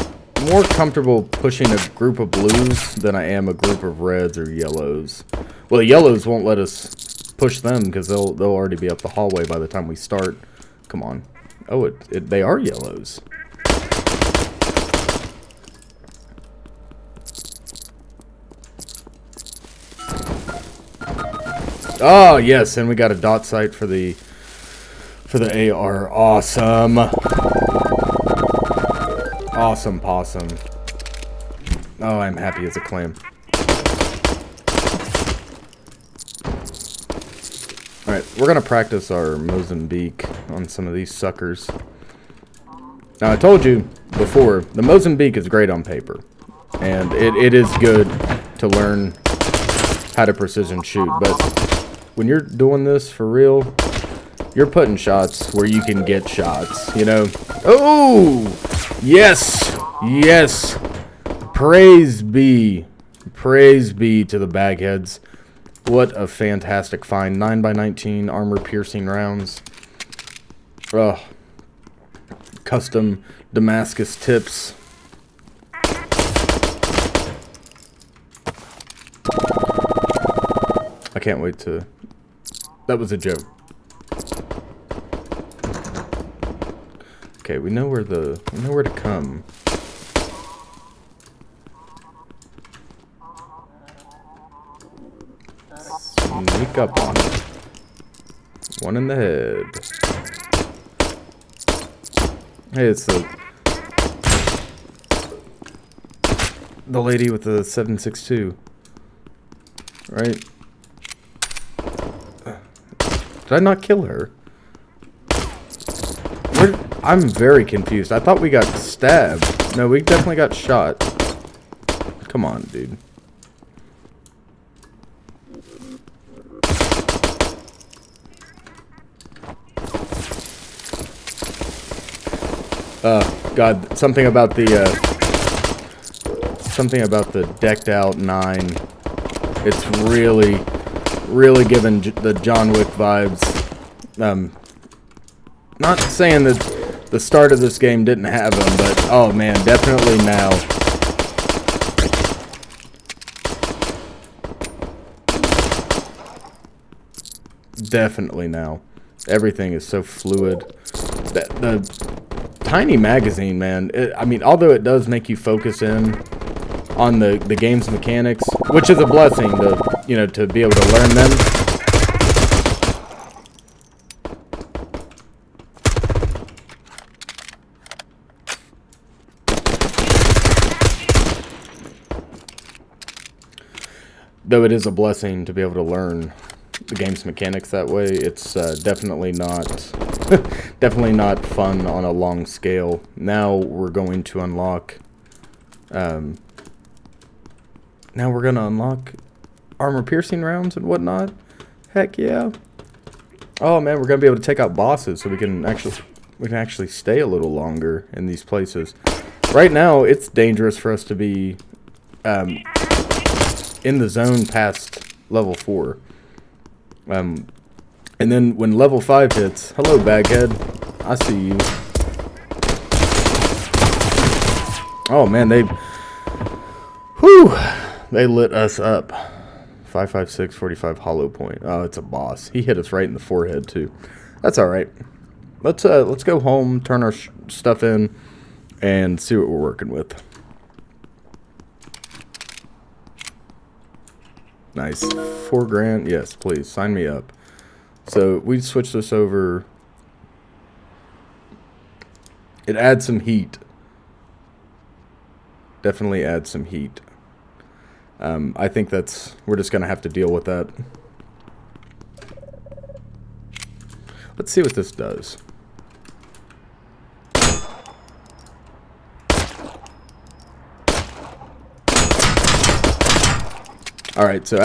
more comfortable pushing a group of blues than I am a group of reds or yellows. Well, the yellows won't let us push them because they'll already be up the hallway by the time we start. Come on. Oh, they are yellows. Oh, yes, and we got a dot sight for the AR. Awesome. Awesome possum. Oh, I'm happy as a clam. Alright, we're gonna practice our Mozambique on some of these suckers. Now, I told you before, the Mozambique is great on paper. And it is good to learn how to precision shoot. But when you're doing this for real, you're putting shots where you can get shots, you know? Oh! Yes! Yes! Praise be. Praise be to the bagheads. What a fantastic find. 9x19 armor-piercing rounds. Ugh. Custom Damascus tips. I can't wait to... That was a joke. Okay, we know where to come. Sneak up on it. One in the head. Hey, it's the lady with the 7.62. Right? Did I not kill her? I'm very confused. I thought we got stabbed. No, we definitely got shot. Come on, dude. God, something about the decked out 9. It's really giving the John Wick vibes. Not saying that the start of this game didn't have them, but oh man, definitely now. Definitely now. Everything is so fluid. The tiny magazine, man. I mean, although it does make you focus in on the game's mechanics, which is a blessing to, you know, to be able to learn them. Though it is a blessing to be able to learn the game's mechanics that way, it's definitely not definitely not fun on a long scale. Now we're going to unlock armor piercing rounds and whatnot. Heck yeah. Oh man, we're gonna be able to take out bosses, so we can actually stay a little longer in these places. Right now it's dangerous for us to be in the zone past level 4. And then when level 5 hits, hello Baghead, I see you. Oh man, they lit us up. 556 45 hollow point. Oh, it's a boss. He hit us right in the forehead too. That's all right. Let's go home, turn our stuff in, and see what we're working with. Nice. 4 grand. Yes, please. Sign me up. So we switch this over. It adds some heat. Definitely adds some heat. I think we're just going to have to deal with that. Let's see what this does. Alright, so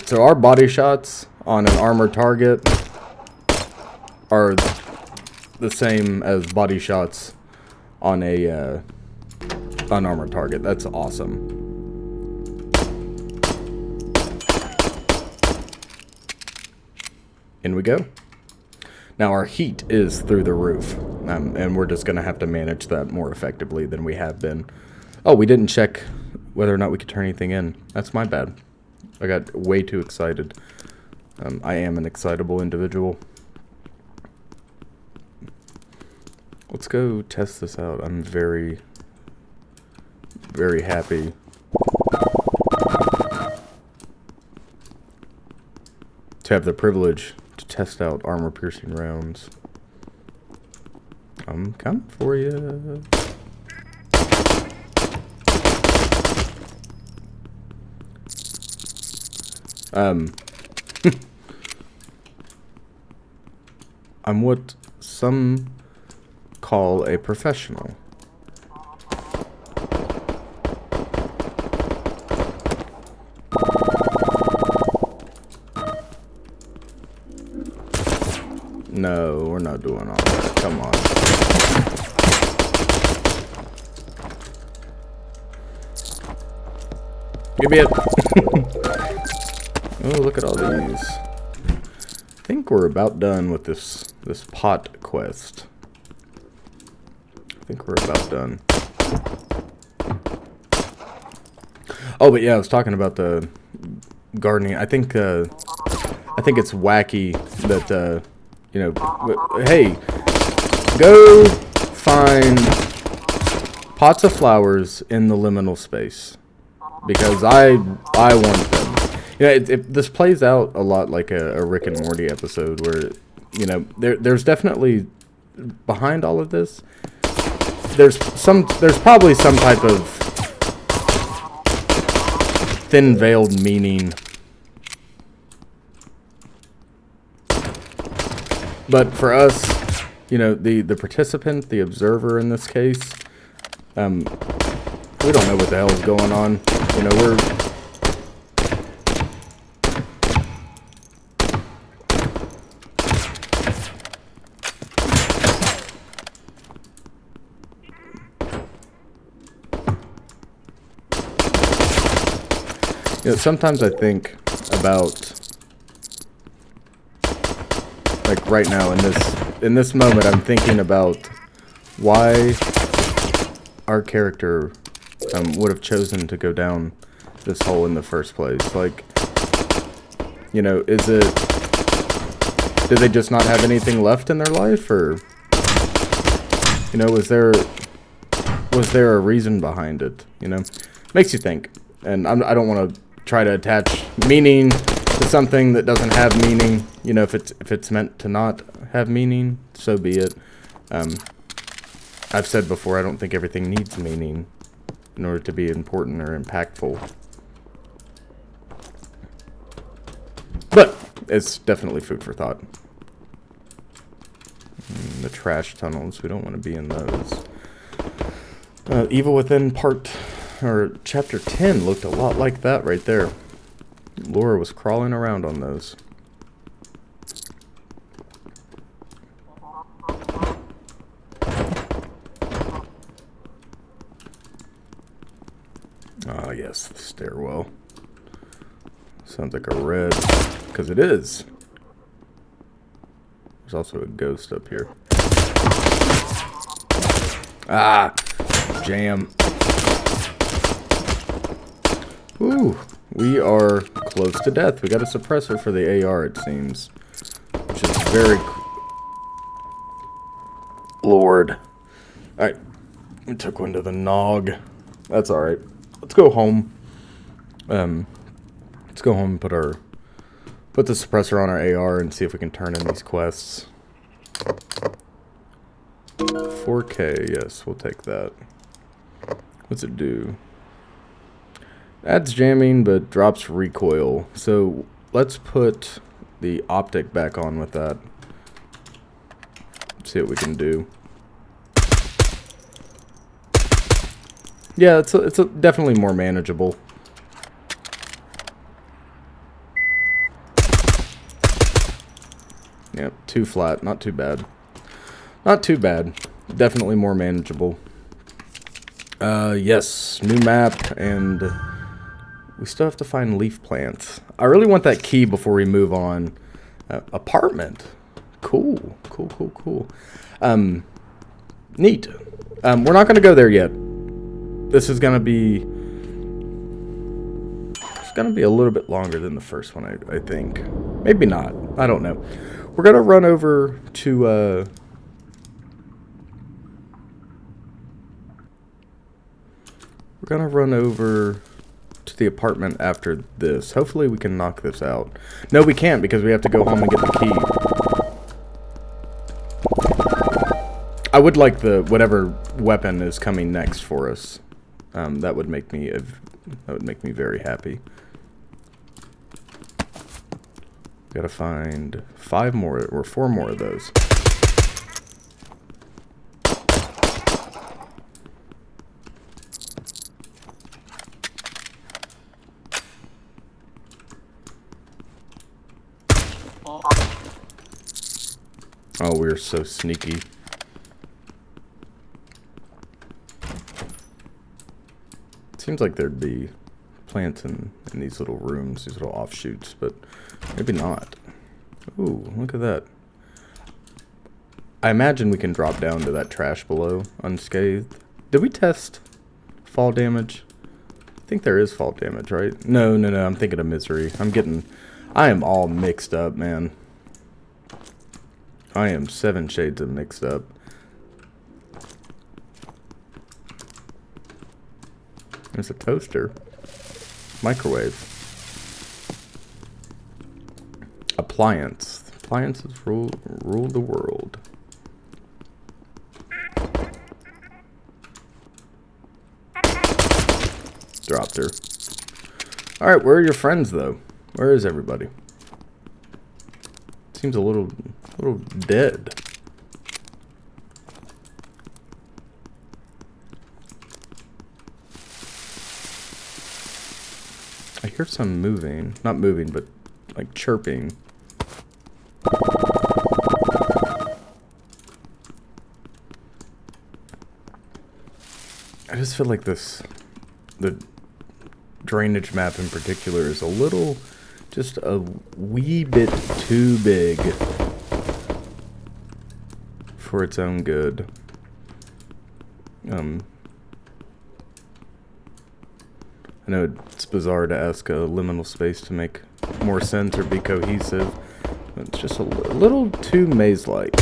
so our body shots on an armored target are the same as body shots on a unarmored target. That's awesome. In we go. Now our heat is through the roof, and we're just going to have to manage that more effectively than we have been. Oh, we didn't check whether or not we could turn anything in. That's my bad. I got way too excited. I am an excitable individual. Let's go test this out. I'm very, very happy. To have the privilege to test out armor-piercing rounds. I'm coming for you. I'm what some call a professional. No, we're not doing all that. Come on. Give me it. Oh, look at all these. I think we're about done with this pot quest. I think we're about done. Oh, but yeah, I was talking about the gardening. I think it's wacky that you know, hey, go find pots of flowers in the liminal space because I want them. You know, this plays out a lot like a Rick and Morty episode where, you know, there's definitely behind all of this. There's probably some type of thin veiled meaning. But for us, you know, the participant, the observer in this case, we don't know what the hell is going on. You know, sometimes I think about, like right now in this moment, I'm thinking about why our character would have chosen to go down this hole in the first place. Like, You know, is it... Do they just not have anything left in their life, or... You know, was there a reason behind it? You know, makes you think. And I don't want to try to attach meaning to something that doesn't have meaning. You know, if it's meant to not have meaning, so be it. I've said before, I don't think everything needs meaning in order to be important or impactful. But it's definitely food for thought. The trash tunnels, we don't want to be in those. Evil Within chapter 10 looked a lot like that right there. Laura was crawling around on those. Ah, yes, the stairwell. Sounds like a red, because it is. There's also a ghost up here. Ah, jam. Ooh, we are close to death. We got a suppressor for the AR, it seems. Which is very... Lord. Alright. We took one to the nog. That's alright. Let's go home. Let's go home and put the suppressor on our AR and see if we can turn in these quests. 4K, yes, we'll take that. What's it do? Adds jamming, but drops recoil. So let's put the optic back on with that. See what we can do. Yeah, it's definitely more manageable. Yep, too flat, not too bad. Not too bad. Definitely more manageable. Yes, new map, and we still have to find leaf plants. I really want that key before we move on. Apartment. Cool. Cool. Neat. We're not going to go there yet. This is going to be... It's going to be a little bit longer than the first one, I think. Maybe not. I don't know. We're going to run over to... We're going to run over to the apartment after this. Hopefully we can knock this out. No, we can't because we have to go home and get the key. I would like whatever weapon is coming next for us. That would make me very happy. Gotta find 5 more or 4 more of those. Oh, we're so sneaky. Seems like there'd be plants in these little rooms, these little offshoots, but maybe not. Ooh, look at that. I imagine we can drop down to that trash below unscathed. Did we test fall damage? I think there is fall damage, right? No, I'm thinking of misery. I am all mixed up, man. I am 7 shades of mixed up. There's a toaster. Microwave. Appliance. Appliances rule the world. Dropped her. Alright, where are your friends, though? Where is everybody? Seems a little dead. I hear some moving. Not moving, but like chirping. I just feel like the drainage map in particular is just a wee bit too big for its own good. I know it's bizarre to ask a liminal space to make more sense or be cohesive. It's just a little too maze-like.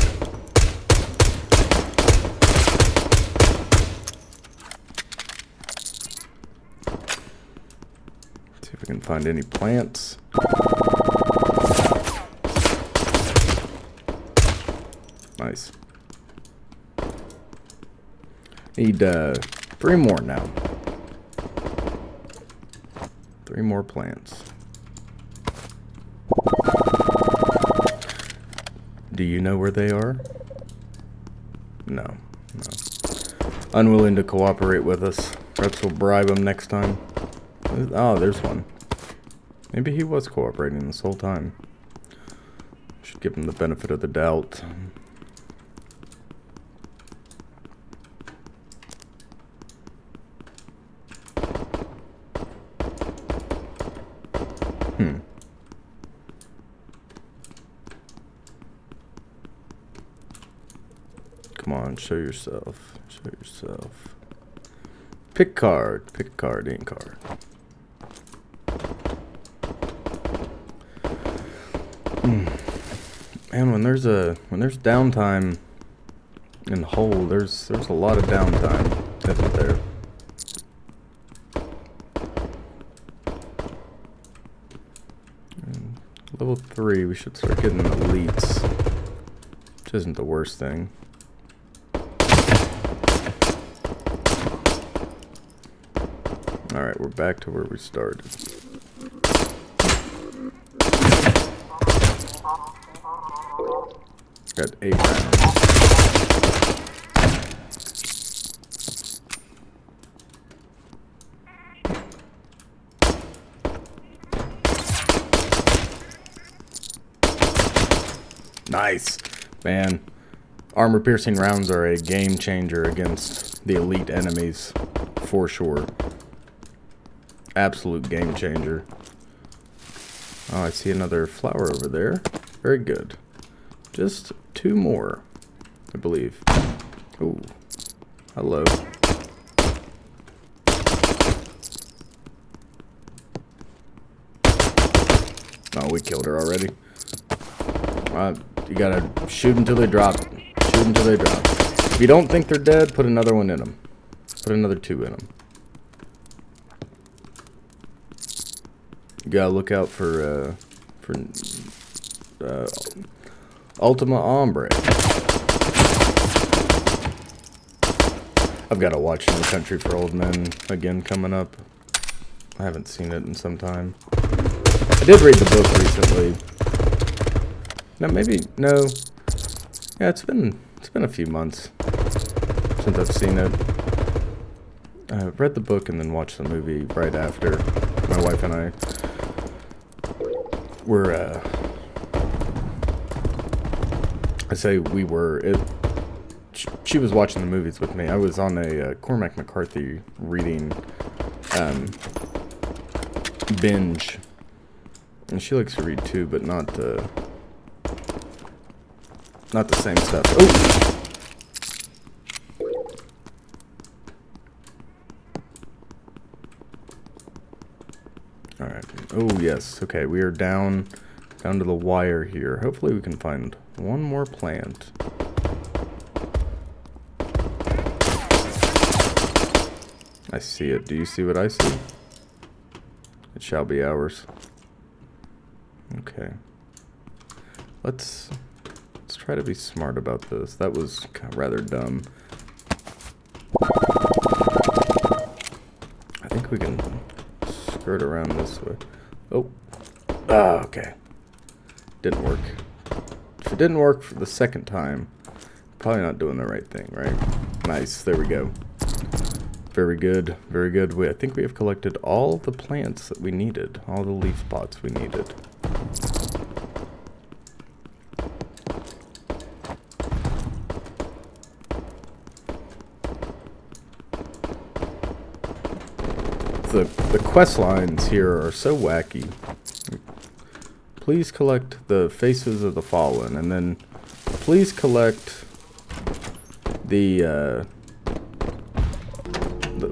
See if we can find any plants. Nice. Need 3 more now. 3 more plants. Do you know where they are? No. Unwilling to cooperate with us. Perhaps we'll bribe him next time. Oh, there's one. Maybe he was cooperating this whole time. Should give him the benefit of the doubt. Come on, show yourself. Show yourself. Pick card. Pick card, ink card. Man, when there's downtime in Hole, there's a lot of downtime, isn't there? And level 3, we should start getting elites, which isn't the worst thing. Alright, we're back to where we started. Got 8 rounds. Nice! Man, armor-piercing rounds are a game changer against the elite enemies, for sure. Absolute game changer. Oh, I see another flower over there. Very good. Just 2 more, I believe. Ooh. Hello. Oh, we killed her already. You gotta shoot until they drop. Shoot until they drop. If you don't think they're dead, put another one in them. Put another 2 in them. You gotta look out for Ultima Ombre. I've got to watch No Country for Old Men again coming up. I haven't seen it in some time. I did read the book recently. No, maybe no. Yeah, it's been a few months since I've seen it. I read the book and then watched the movie right after. My wife and I were. I say we were. She was watching the movies with me. I was on a Cormac McCarthy reading binge, and she likes to read too, but not the same stuff. Oh. All right. Oh yes. Okay, we are down to the wire here. Hopefully, we can find one more plant. I see it. Do you see what I see? It shall be ours. Okay. Let's try to be smart about this. That was rather dumb. I think we can skirt around this way. Oh. Ah, okay. Didn't work. If it didn't work for the second time, probably not doing the right thing, right? Nice. There we go. Very good. Very good. I think we have collected all the plants that we needed. All the leaf pots we needed. The quest lines here are so wacky. Please collect the faces of the fallen, and then please collect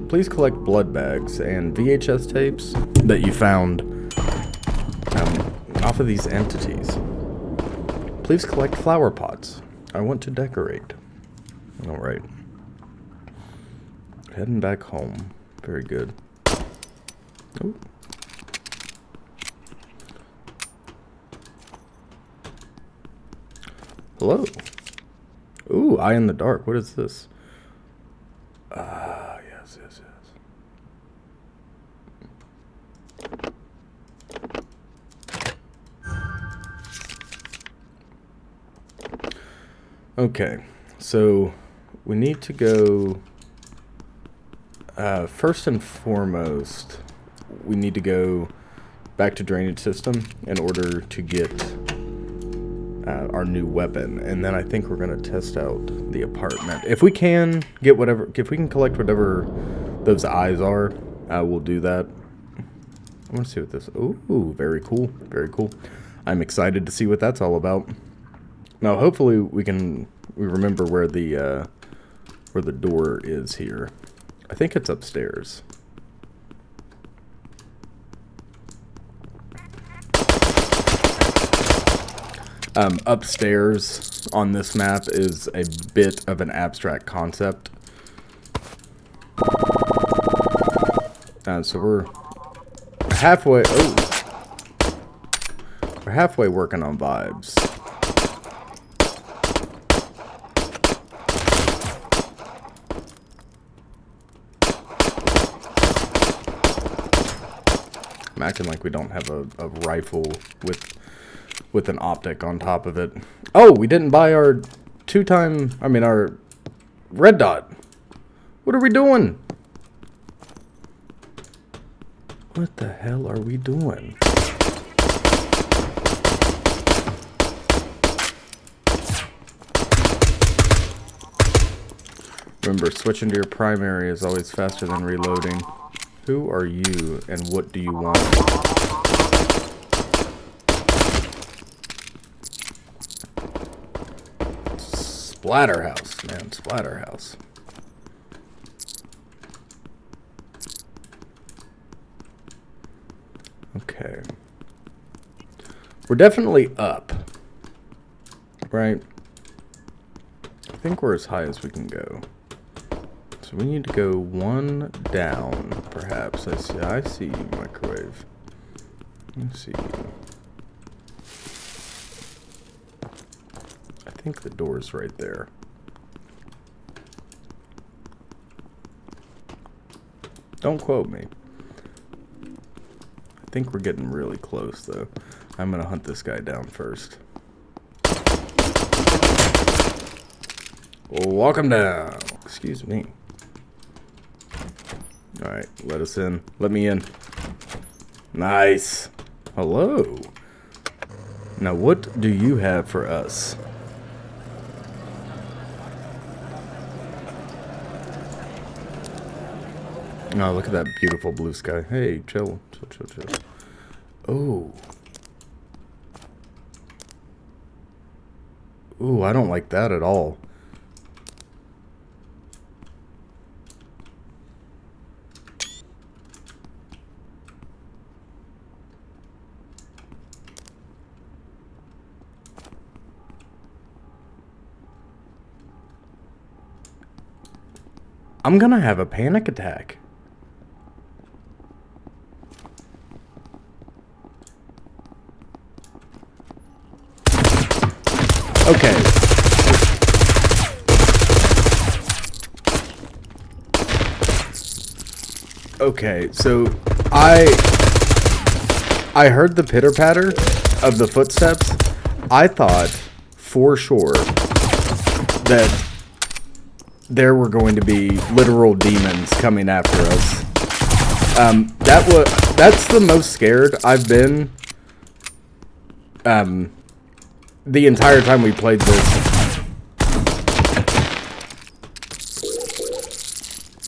please collect blood bags and VHS tapes that you found off of these entities. Please collect flower pots. I want to decorate. Alright. Heading back home. Very good. Ooh. Hello. Ooh, eye in the dark. What is this? Yes, yes, yes. Okay, so we need to go, first and foremost, we need to go back to drainage system in order to get our new weapon, and then I think we're gonna test out the apartment. If we can get whatever, if we can collect whatever those eyes are, we'll do that. I want to see what this. Ooh, very cool, very cool. I'm excited to see what that's all about. Now, hopefully, we remember where the door is here. I think it's upstairs. Upstairs on this map is a bit of an abstract concept. So we're halfway. Oh, we're halfway working on vibes. I'm acting like we don't have a rifle with an optic on top of it. Oh, we didn't buy our our red dot. What are we doing? What the hell are we doing? Remember, switching to your primary is always faster than reloading. Who are you and what do you want? Splatterhouse, man, Splatterhouse. Okay. We're definitely up. Right? I think we're as high as we can go. So we need to go one down, perhaps. I see you, microwave. Let me see you. I think the door's right there. Don't quote me. I think we're getting really close, though. I'm gonna hunt this guy down first. Walk him down. Excuse me. Alright, let us in. Let me in. Nice. Hello. Now, what do you have for us? Oh, look at that beautiful blue sky. Hey, chill. Chill. Oh. Ooh, I don't like that at all. I'm gonna have a panic attack. Okay. Okay, so I heard the pitter-patter of the footsteps. I thought for sure that there were going to be literal demons coming after us. That's the most scared I've been the entire time we played this.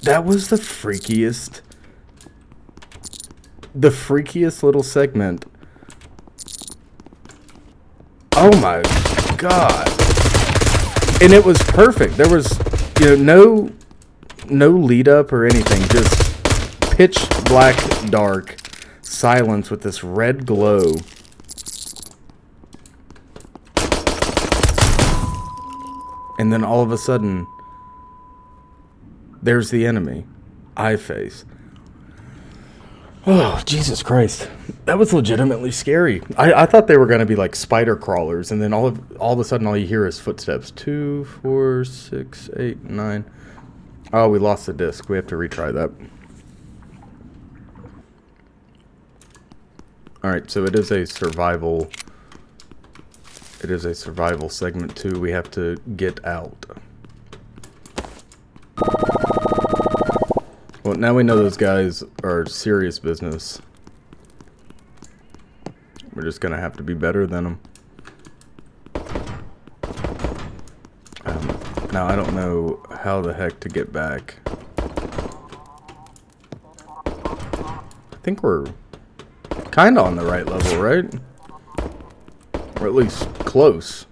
That was the freakiest little segment. Oh my god. And it was perfect. There was, no lead up or anything. Just pitch black dark silence with this red glow. And then all of a sudden, there's the enemy. Eye face. Oh, Jesus Christ. That was legitimately scary. I thought they were going to be like spider crawlers, and then all of a sudden all you hear is footsteps. 2, 4, 6, 8, 9. Oh, we lost the disc. We have to retry that. Alright, so it is a survival... It is a survival segment too. We have to get out. Well, now we know those guys are serious business. We're just gonna have to be better than them. Now, I don't know how the heck to get back. I think we're kind of on the right level, right? Or at least close.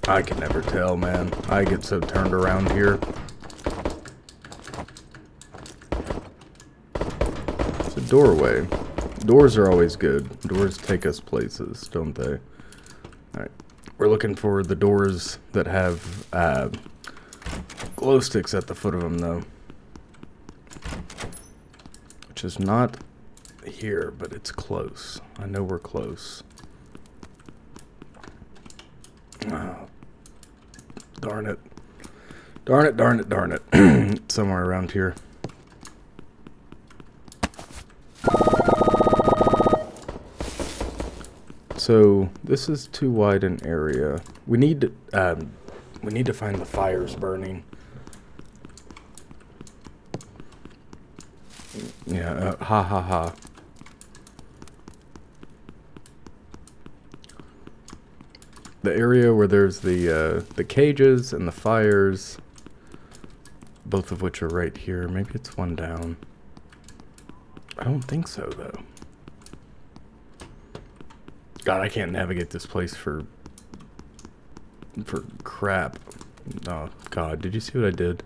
I can never tell, man. I get so turned around here. It's a doorway. Doors are always good. Doors take us places, don't they? Alright. We're looking for the doors that have glow sticks at the foot of them, though. Which is not here, but it's close. I know we're close. Oh, darn it. Darn it, darn it, darn it. Somewhere around here. So, this is too wide an area. We need to find the fires burning. Yeah, ha ha ha. The area where there's the cages and the fires, both of which are right here. Maybe it's one down. I don't think so, though. God, I can't navigate this place for crap. Oh, God, did you see what I did?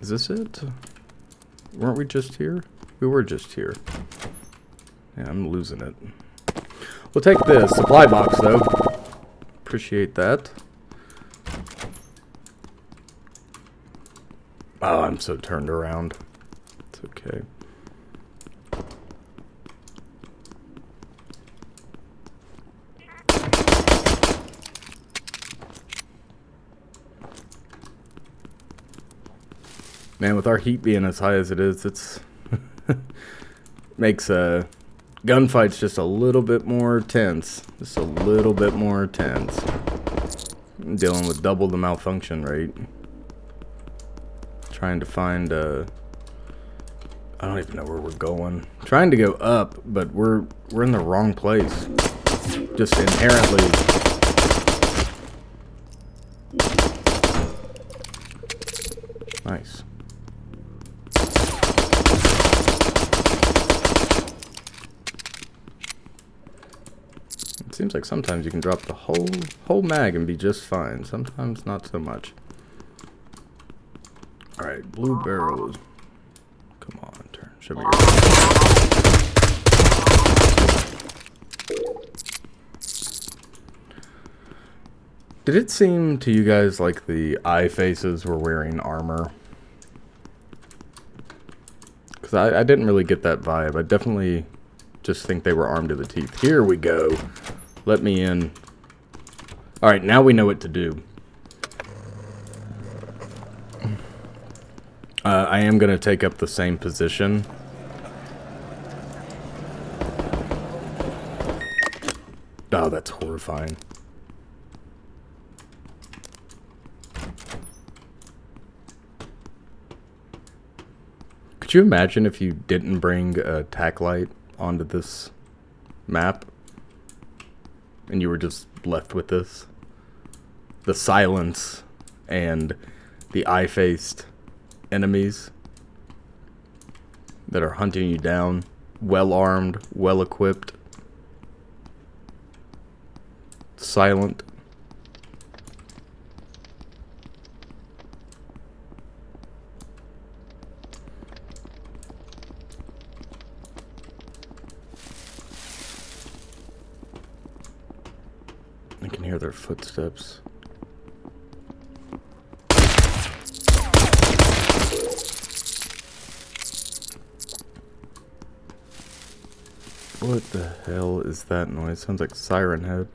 Is this it? Weren't we just here? We were just here. Yeah, I'm losing it. We'll take the supply box, though. Appreciate that. Oh, I'm so turned around. It's okay. Man, with our heat being as high as it is, it's makes gunfights just a little bit more tense. Just a little bit more tense. I'm dealing with double the malfunction rate. Trying to find I don't even know where we're going. Trying to go up, but we're in the wrong place. Just inherently. Nice. It seems like sometimes you can drop the whole mag and be just fine. Sometimes not so much. Alright, blue barrels. Come on, turn. Show me your... Did it seem to you guys like the eye faces were wearing armor? Because I didn't really get that vibe. I definitely just think they were armed to the teeth. Here we go. Let me in. Alright, now we know what to do. I am going to take up the same position. Oh, that's horrifying. Could you imagine if you didn't bring a tack light onto this map? And you were just left with this? The silence and the eye-faced enemies that are hunting you down, well-armed, well-equipped, silent. hear their footsteps. What the hell is that noise? Sounds like Siren Head.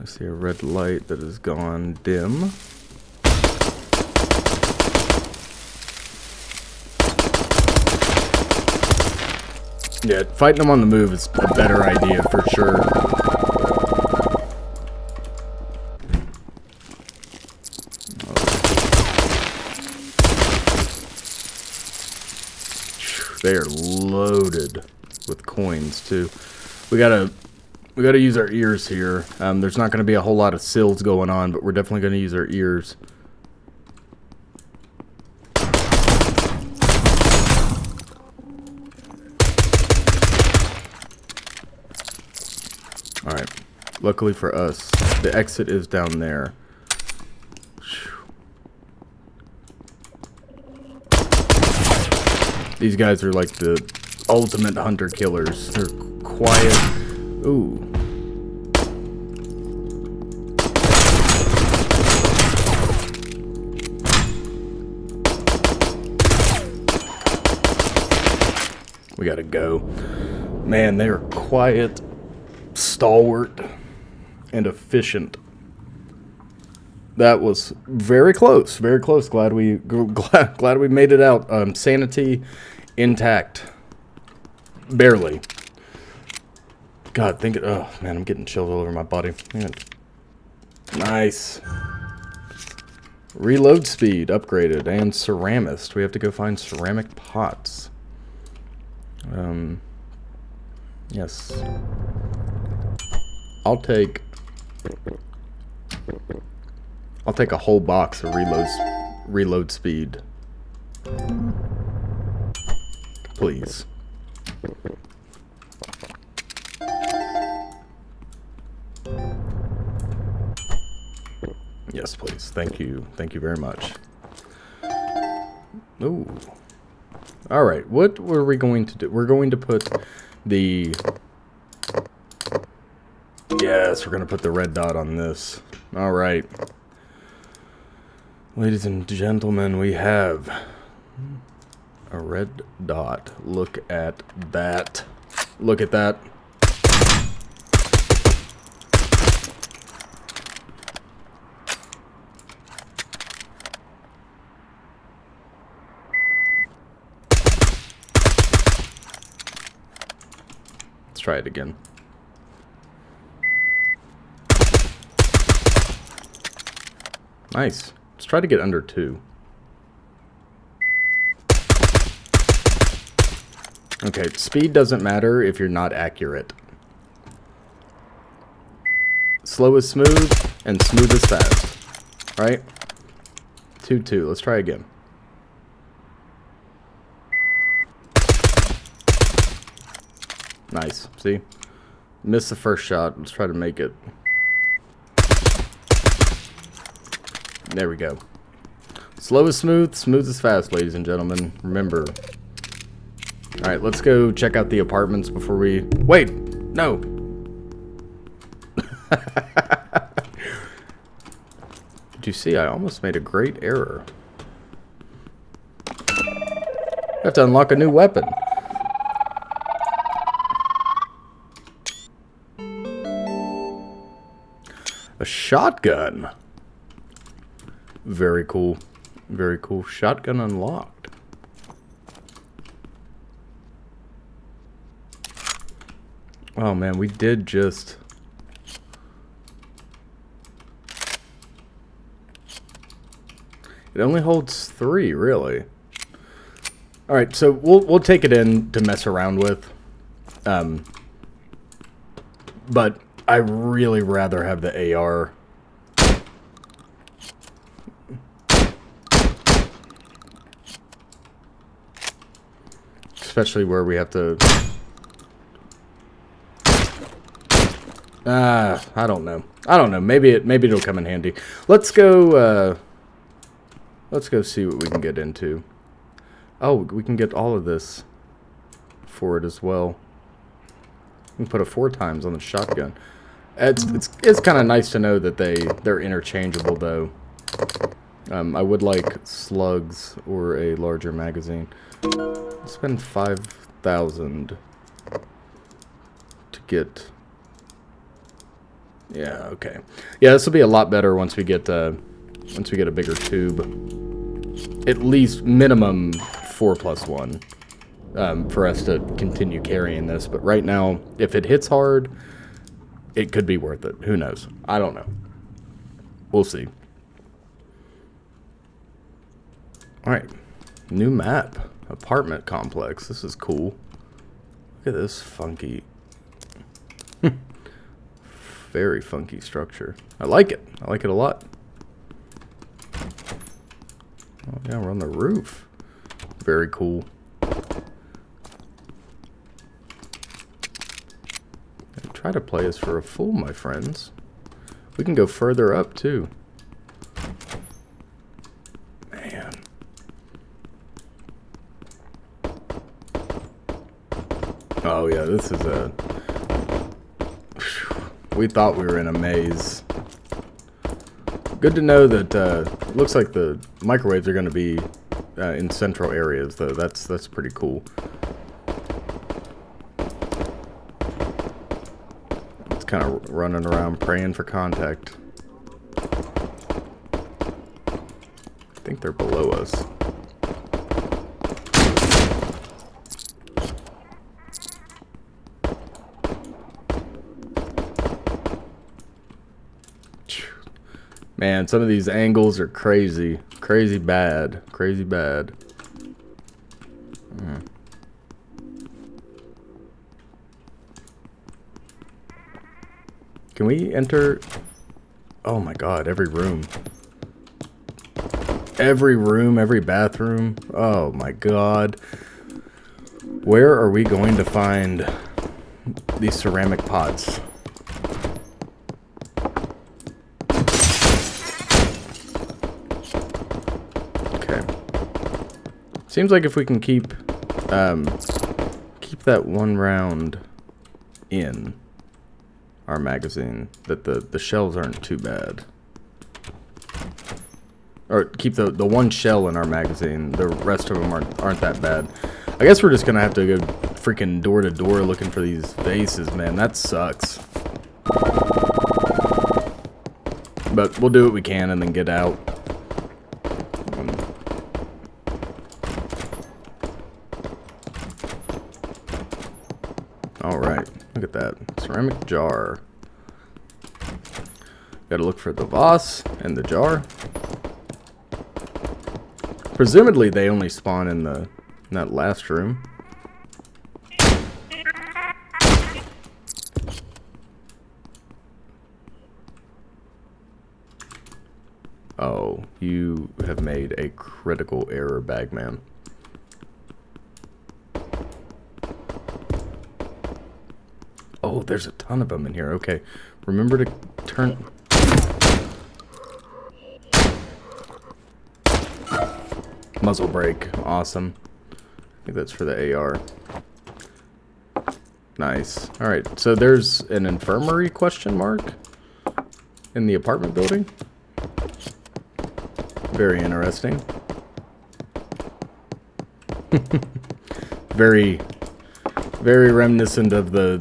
I see a red light that has gone dim. Yeah, fighting them on the move is a better idea for sure. They are loaded with coins too. We gotta use our ears here. There's not gonna be a whole lot of sills going on, but we're definitely gonna use our ears. Alright, luckily for us, the exit is down there. These guys are like the ultimate hunter-killers. They're quiet. Ooh. We gotta go. Man, they are quiet, stalwart, and efficient. That was very close. Very close. Glad we made it out. Sanity intact. Barely. God, think it. Oh man, I'm getting chills all over my body. Man. Nice. Reload speed upgraded and ceramist. We have to go find ceramic pots. Yes. I'll take a whole box of reload speed. Please. Yes, please. Thank you. Thank you very much. Ooh. Alright, what were we going to do? We're going to put the... Yes, we're going to put the red dot on this. Alright. Ladies and gentlemen, we have a red dot. Look at that. Look at that. Let's try it again. Nice. Let's try to get under 2. Okay, speed doesn't matter if you're not accurate. Slow is smooth, and smooth is fast. Right? 2-2. Let's try again. Nice. See? Missed the first shot. Let's try to make it. There we go. Slow is smooth, smooth is fast, ladies and gentlemen. Remember. Alright, let's go check out the apartments before we... Wait! No! Did you see? I almost made a great error. I have to unlock a new weapon. A shotgun. Very cool. Very cool. Shotgun unlocked. Oh man, we did just... It only holds 3, really. Alright, so we'll take it in to mess around with. But I really rather have the AR. Especially where we have to... I don't know. I don't know. Maybe it'll come in handy. Let's go see what we can get into. Oh, we can get all of this for it as well. We can put a 4 times on the shotgun. It's kind of nice to know that they're interchangeable though. I would like slugs or a larger magazine. Spend 5,000 to get. Yeah, okay. Yeah, this will be a lot better once we get a bigger tube. At least minimum 4+1 for us to continue carrying this. But right now, if it hits hard, it could be worth it. Who knows? I don't know. We'll see. All right, new map, apartment complex. This is cool. Look at this funky, very funky structure. I like it. I like it a lot. Oh yeah, we're on the roof. Very cool. Try to play us for a fool, my friends. We can go further up too. Man. Oh yeah, this is a... We thought we were in a maze. Good to know that looks like the microwaves are going to be in central areas, though. That's pretty cool. It's kind of running around praying for contact. I think they're below us. Man, some of these angles are crazy. Crazy bad. Crazy bad. Can we enter? Oh my god, every room. Every room, every bathroom. Oh my god. Where are we going to find these ceramic pots? Seems like if we can keep that one round in our magazine, that the shells aren't too bad. Or keep the one shell in our magazine, the rest of them aren't that bad. I guess we're just gonna have to go freaking door to door looking for these vases, man. That sucks. But we'll do what we can and then get out. Alright, look at that. Ceramic jar. Gotta look for the vase and the jar. Presumably they only spawn in that last room. Oh, you have made a critical error, Bagman. Oh, there's a ton of them in here. Okay. Remember to turn... Muzzle brake. Awesome. I think that's for the AR. Nice. Alright, so there's an infirmary question mark in the apartment building. Very interesting. Very reminiscent of the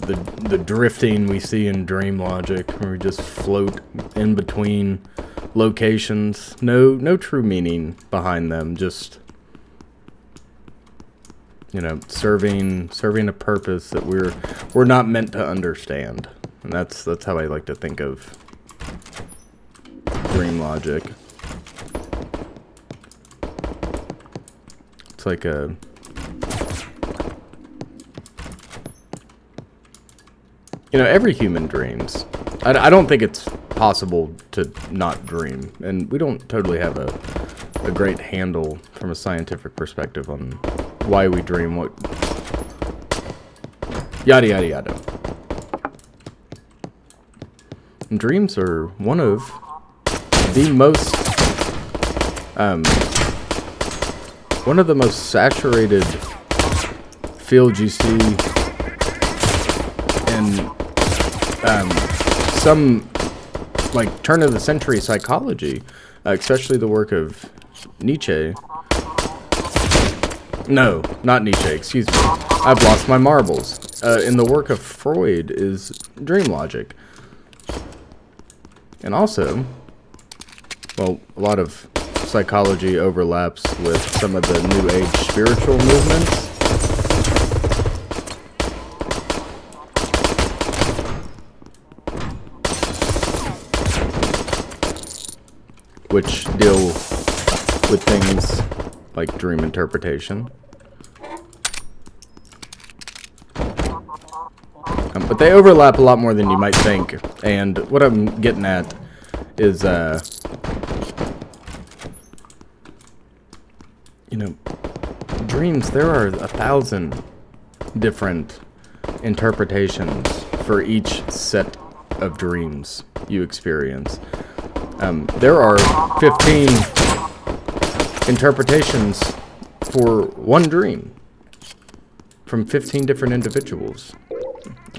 drifting we see in Dream Logic, where we just float in between locations. No true meaning behind them, just, you know, serving a purpose that we're not meant to understand. And that's how I like to think of Dream Logic. It's like a... You know, every human dreams. I don't think it's possible to not dream. And we don't totally have a great handle from a scientific perspective on why we dream, what... Yada, yada, yada. And dreams are one of the most... one of the most saturated fields you see in some like turn of the century psychology, especially the work of Nietzsche. No, not Nietzsche, excuse me. I've lost my marbles. In the work of Freud is dream logic. And also, well, a lot of psychology overlaps with some of the New Age spiritual movements. Which deal with things like dream interpretation. But they overlap a lot more than you might think. And what I'm getting at is, you know, dreams, there are 1,000 different interpretations for each set of dreams you experience. There are 15 interpretations for one dream from 15 different individuals.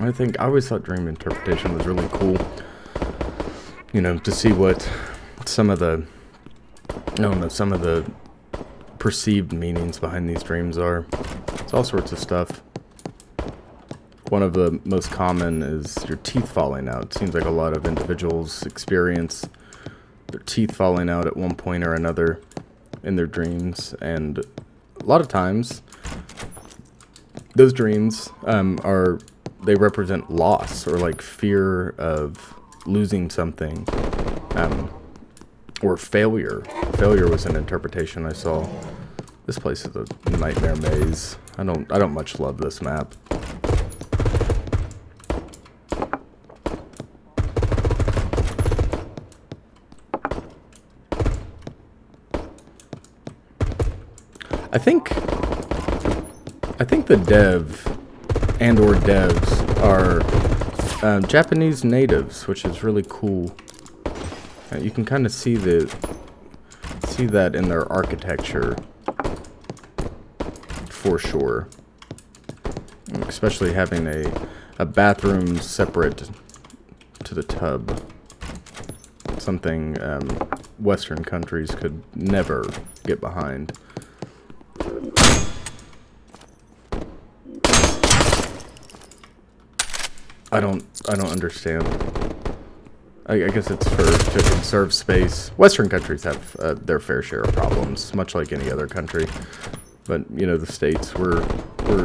I always thought dream interpretation was really cool. You know, to see what some of the perceived meanings behind these dreams are. It's all sorts of stuff. One of the most common is your teeth falling out. It seems like a lot of individuals experience their teeth falling out at one point or another in their dreams, and a lot of times those dreams they represent loss or like fear of losing something, or failure. Failure was an interpretation I saw. This place is a nightmare maze. I don't much love this map. I think the dev and/or devs are Japanese natives, which is really cool. You can kind of see that in their architecture for sure. Especially having a bathroom separate to the tub. Something Western countries could never get behind. I don't understand. I guess it's to conserve space. Western countries have their fair share of problems, much like any other country. But you know, the States, we're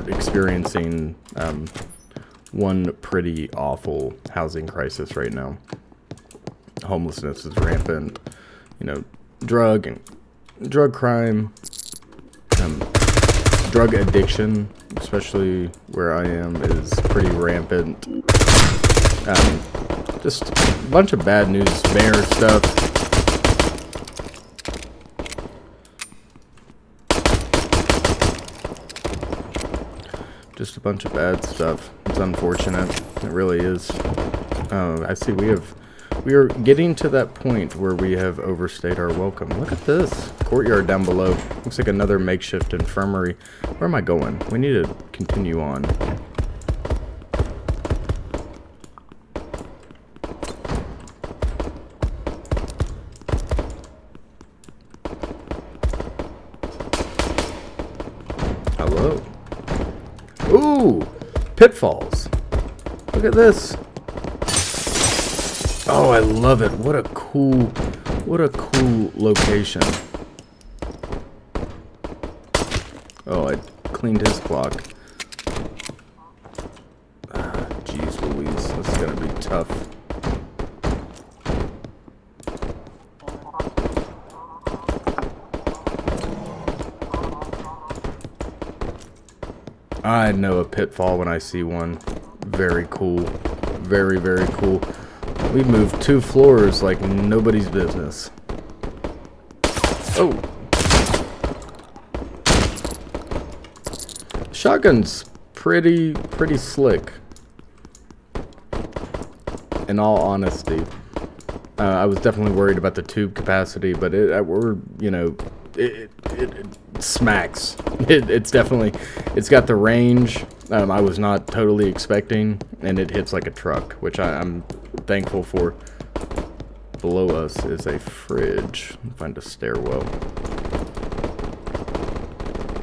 experiencing one pretty awful housing crisis right now. Homelessness is rampant. You know, drug crime, drug addiction, especially where I am, is pretty rampant. Just a bunch of bad news, mayor stuff. Just a bunch of bad stuff. It's unfortunate. It really is. I see we are getting to that point where we have overstayed our welcome. Look at this courtyard down below. Looks like another makeshift infirmary. Where am I going? We need to continue on. Hello. Ooh, pitfalls. Look at this. Oh, I love it. What a cool location. Oh, I cleaned his clock. Jeez Louise, this is gonna be tough. I know a pitfall when I see one. Very cool. Very, very cool. We moved 2 floors like nobody's business. Oh. Shotgun's pretty slick. In all honesty. I was definitely worried about the tube capacity, but it smacks. It's got the range I was not totally expecting, and it hits like a truck, which I'm thankful for. Below us is a fridge. Find a stairwell.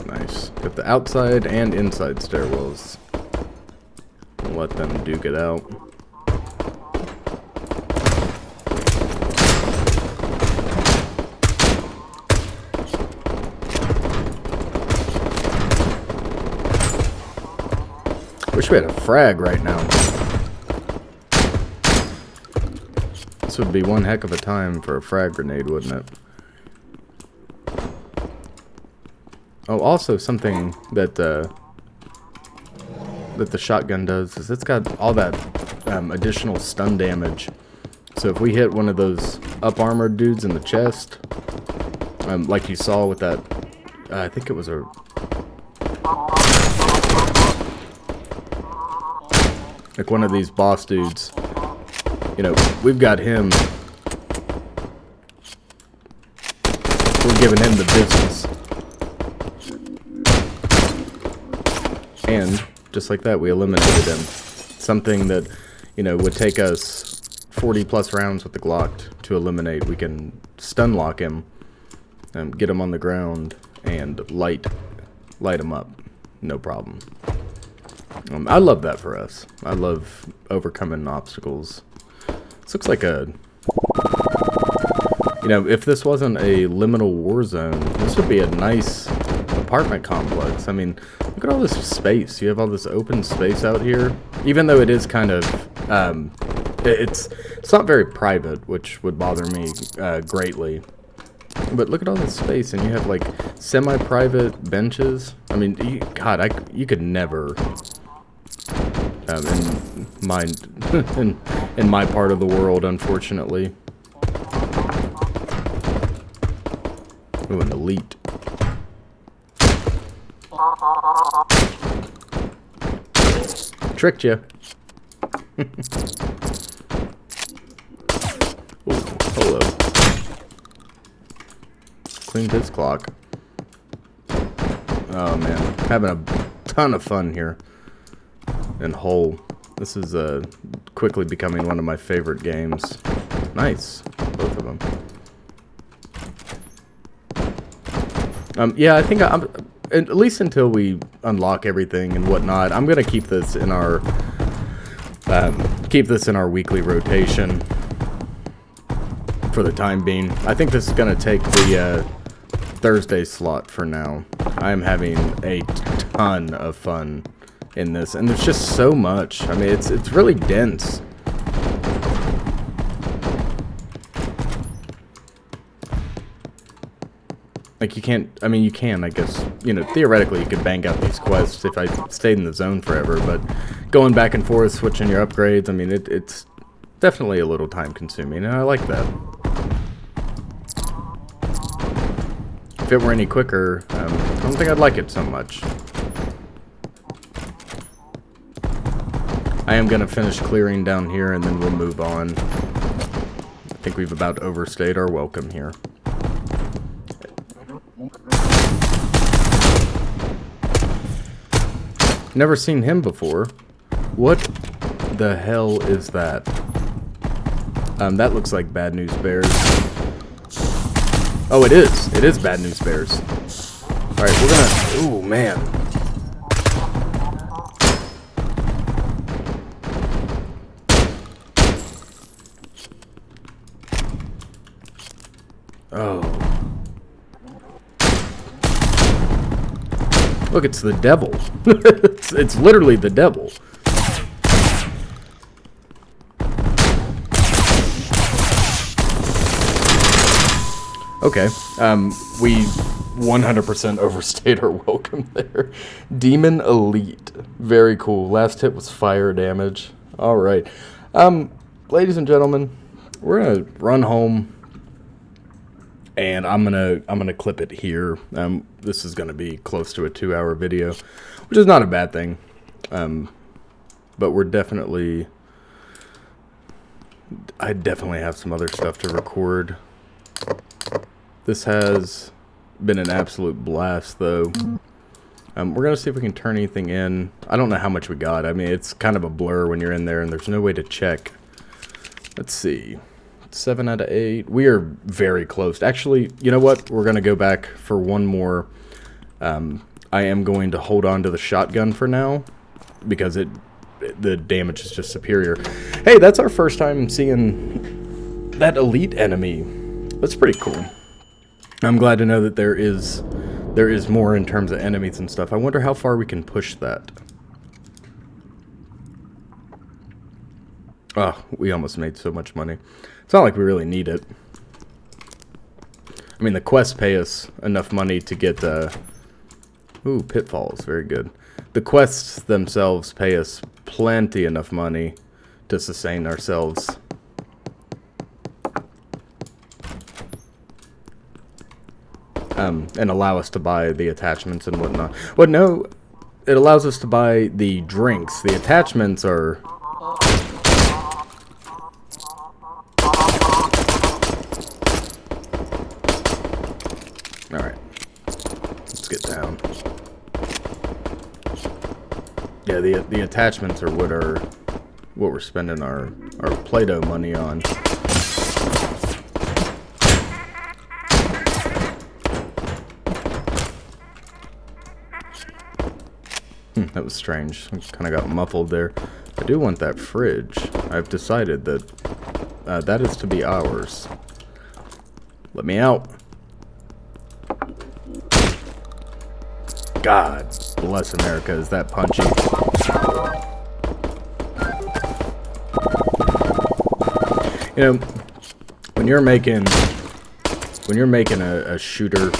Nice. Got the outside and inside stairwells. Let them duke it out. Wish we had a frag right now. This would be one heck of a time for a frag grenade, wouldn't it? Oh, also something that that the shotgun does is it's got all that additional stun damage. So if we hit one of those up armored dudes in the chest, like you saw with that, I think it was a. Like one of these boss dudes, you know, we've got him. We're giving him the business. And just like that, we eliminated him. Something that, you know, would take us 40 plus rounds with the Glock to eliminate. We can stun lock him, get him on the ground, and light him up. No problem. I love that for us. I love overcoming obstacles. This looks like a... You know, if this wasn't a liminal war zone, this would be a nice apartment complex. I mean, look at all this space. You have all this open space out here. Even though it is kind of... it's not very private, which would bother me greatly. But look at all this space, and you have, like, semi-private benches. I mean, you could never... in my part of the world, unfortunately. Ooh, an elite. Tricked you. Ooh, hello. Cleaned his clock. Oh man, having a ton of fun here. And Hole. This is quickly becoming one of my favorite games. Nice, both of them. Yeah, I think I'm at least until we unlock everything and whatnot. I'm gonna keep this in our weekly rotation for the time being. I think this is gonna take the Thursday slot for now. I am having a ton of fun in this, and there's just so much. I mean, it's really dense. Like, you can't, I mean, you can, I guess, you know, theoretically you could bang out these quests if I stayed in the zone forever, but going back and forth, switching your upgrades, I mean, it's definitely a little time consuming, and I like that. If it were any quicker, I don't think I'd like it so much. I am going to finish clearing down here, and then we'll move on. I think we've about overstayed our welcome here. Never seen him before. What the hell is that? That looks like Bad News Bears. Oh, it is. It is Bad News Bears. Alright, we're gonna... Ooh, man. Oh. Look, it's the devil. it's literally the devil. Okay, we 100% overstayed our welcome there. Demon Elite. Very cool. Last hit was fire damage. Alright. Ladies and gentlemen, we're gonna run home. And I'm gonna clip it here. This is gonna be close to a 2-hour video, which is not a bad thing. But we're definitely... I definitely have some other stuff to record. This has been an absolute blast, though. We're gonna see if we can turn anything in. I don't know how much we got. I mean, it's kind of a blur when you're in there, and there's no way to check Let's see. 7 out of 8. We are very close. Actually, you know what? We're going to go back for one more. I am going to hold on to the shotgun for now because the damage is just superior. Hey, that's our first time seeing that elite enemy. That's pretty cool. I'm glad to know that there is more in terms of enemies and stuff. I wonder how far we can push that. Oh, we almost made so much money. It's not like we really need it. I mean, the quests pay us enough money to get ooh, pitfalls, very good. The quests themselves pay us plenty enough money to sustain ourselves. And allow us to buy the attachments and whatnot. Well, no, it allows us to buy the drinks. The attachments are... Alright. Let's get down. Yeah, the attachments are what we're spending our Play-Doh money on. That was strange. I kind of got muffled there. I do want that fridge. I've decided that that is to be ours. Let me out. God bless America. Is that punchy? You know, when you're making a shooter,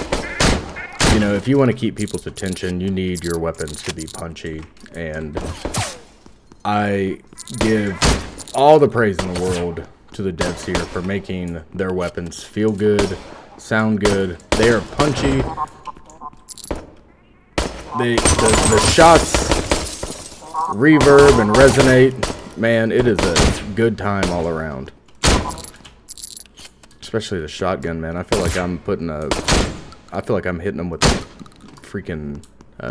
you know, if you want to keep people's attention, you need your weapons to be punchy. And I give all the praise in the world to the devs here for making their weapons feel good, sound good. They are punchy. The shots reverb and resonate. Man, it is a good time all around. Especially the shotgun, man. I feel like I'm hitting them with a freaking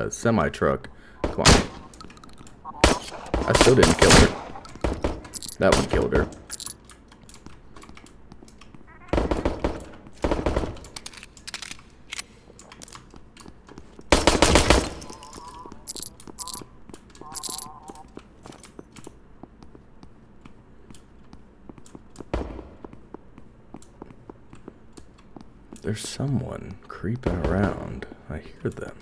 semi-truck. Come on. I still didn't kill her. That one killed her. There's someone creeping around. I hear them.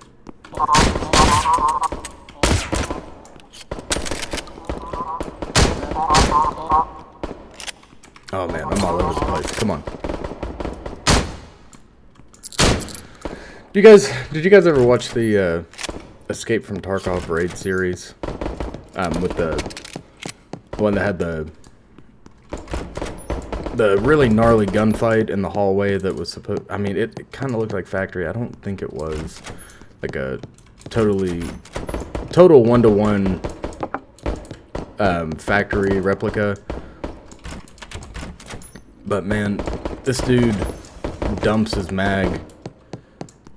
Oh man, I'm all over the place. Come on. Did you guys ever watch the Escape from Tarkov raid series? With the one that had the really gnarly gunfight in the hallway that was supposed... I mean, it kind of looked like factory. I don't think it was like a total one-to-one factory replica. But man, this dude dumps his mag,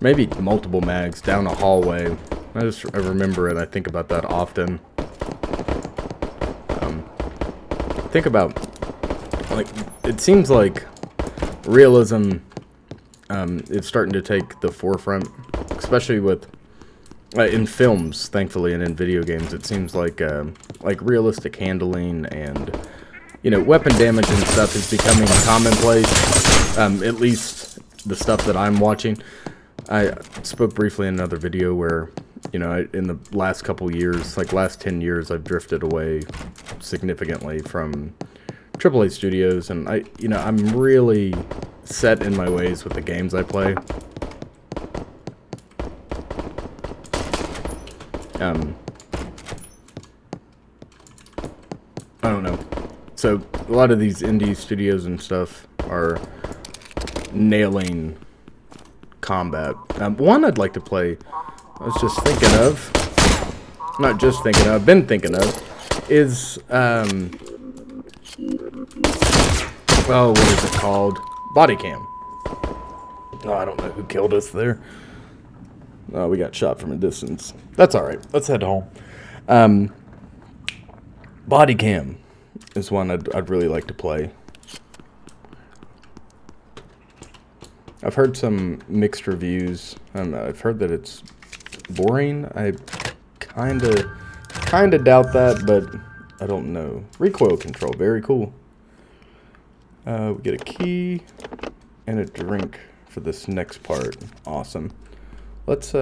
maybe multiple mags, down a hallway. I remember it. I think about that often. Think about... Like, it seems like realism is starting to take the forefront, especially with in films, thankfully, and in video games. It seems like realistic handling and, you know, weapon damage and stuff is becoming commonplace. At least the stuff that I'm watching. I spoke briefly in another video where, you know, in the last couple years, like last 10 years, I've drifted away significantly from AAA studios, and I'm really set in my ways with the games I play. I don't know. So a lot of these indie studios and stuff are nailing combat. One I'd like to play, I was just thinking of, not just thinking of, I've been thinking of, is oh, what is it called? Body cam. Oh, I don't know who killed us there. Oh, we got shot from a distance. That's alright. Let's head home. Body cam. is one I'd really like to play. I've heard some mixed reviews. I've heard that it's boring. I kind of doubt that, but I don't know. Recoil control, very cool. We get a key and a drink for this next part. Awesome. Let's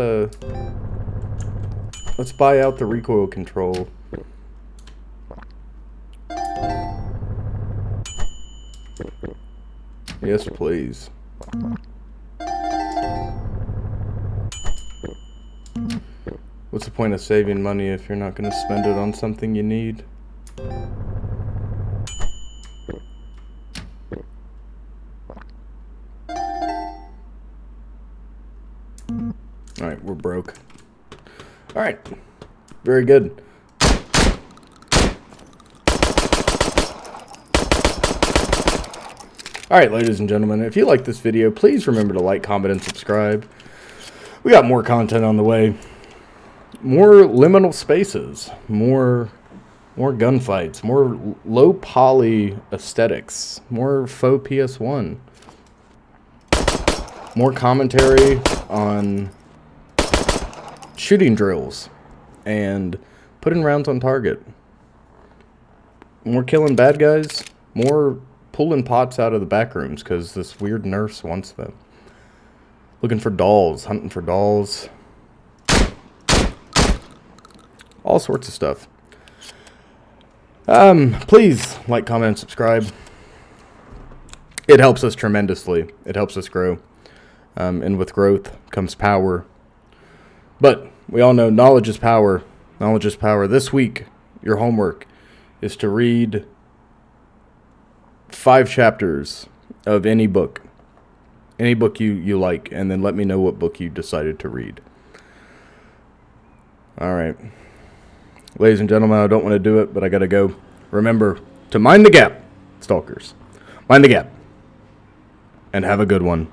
buy out the recoil control. Yes, please. What's the point of saving money if you're not going to spend it on something you need? Alright, we're broke. Alright, very good. Alright, ladies and gentlemen, if you like this video, please remember to like, comment, and subscribe. We got more content on the way. More liminal spaces, more gunfights, more low poly aesthetics, more faux PS1, more commentary on shooting drills and putting rounds on target, more killing bad guys, more pulling pots out of the back rooms because this weird nurse wants them, looking for dolls, hunting for dolls. All sorts of stuff. Please like, comment, and subscribe. It helps us tremendously. It helps us grow. And with growth comes power. But we all know knowledge is power. Knowledge is power. This week, your homework is to read 5 chapters of any book. Any book you like. And then let me know what book you decided to read. Alright. Ladies and gentlemen, I don't want to do it, but I gotta go. Remember to mind the gap, stalkers. Mind the gap. And have a good one.